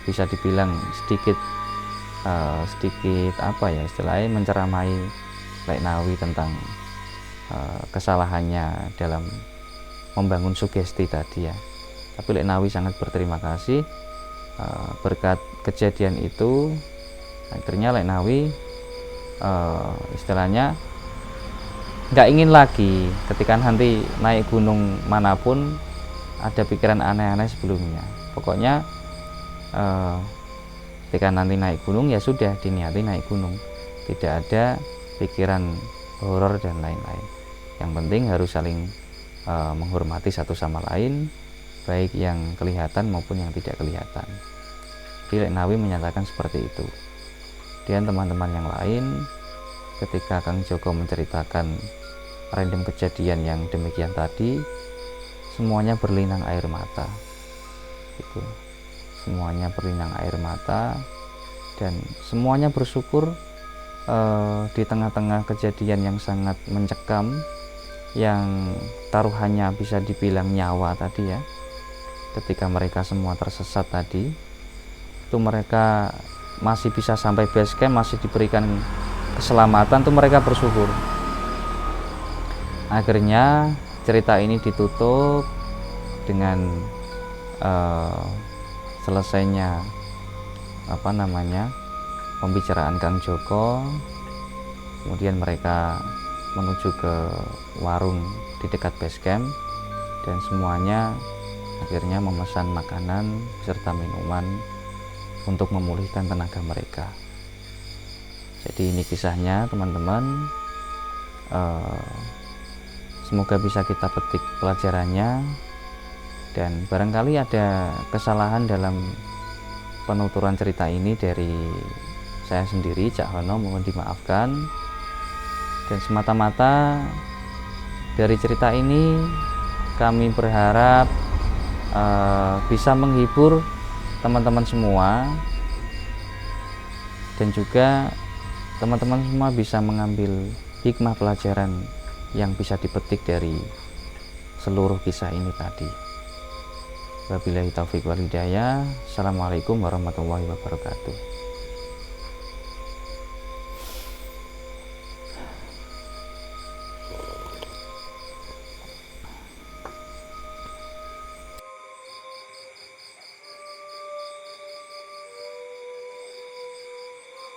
bisa dibilang sedikit apa ya istilahnya, menceramai Lek Nawi tentang kesalahannya dalam membangun sugesti tadi ya. Tapi Lek Nawi sangat berterima kasih, berkat kejadian itu akhirnya Lek Nawi istilahnya nggak ingin lagi ketika nanti naik gunung manapun ada pikiran aneh-aneh sebelumnya. Pokoknya ketika nanti naik gunung ya sudah diniati naik gunung, tidak ada pikiran horor dan lain-lain. Yang penting harus saling menghormati satu sama lain, baik yang kelihatan maupun yang tidak kelihatan. Jadi Lek Nawi menyatakan seperti itu. Dan teman-teman yang lain, ketika Kang Joko menceritakan random kejadian yang demikian tadi, semuanya berlinang air mata. Gitu. Semuanya berlinang air mata dan semuanya bersyukur di tengah-tengah kejadian yang sangat mencekam, yang taruhannya bisa dibilang nyawa tadi ya. Ketika mereka semua tersesat tadi, itu mereka masih bisa sampai base camp, masih diberikan keselamatan, tuh mereka bersyukur. Akhirnya cerita ini ditutup dengan selesainya pembicaraan Kang Joko. Kemudian mereka menuju ke warung di dekat base camp dan semuanya akhirnya memesan makanan beserta minuman untuk memulihkan tenaga mereka. Jadi ini kisahnya teman-teman, semoga bisa kita petik pelajarannya, dan barangkali ada kesalahan dalam penuturan cerita ini dari saya sendiri, Cak Hono, mohon dimaafkan. Dan semata-mata dari cerita ini kami berharap bisa menghibur teman-teman semua, dan juga teman-teman semua bisa mengambil hikmah pelajaran yang bisa dipetik dari seluruh kisah ini tadi. Wabillahi taufiq wal hidayah. Assalamualaikum warahmatullahi wabarakatuh.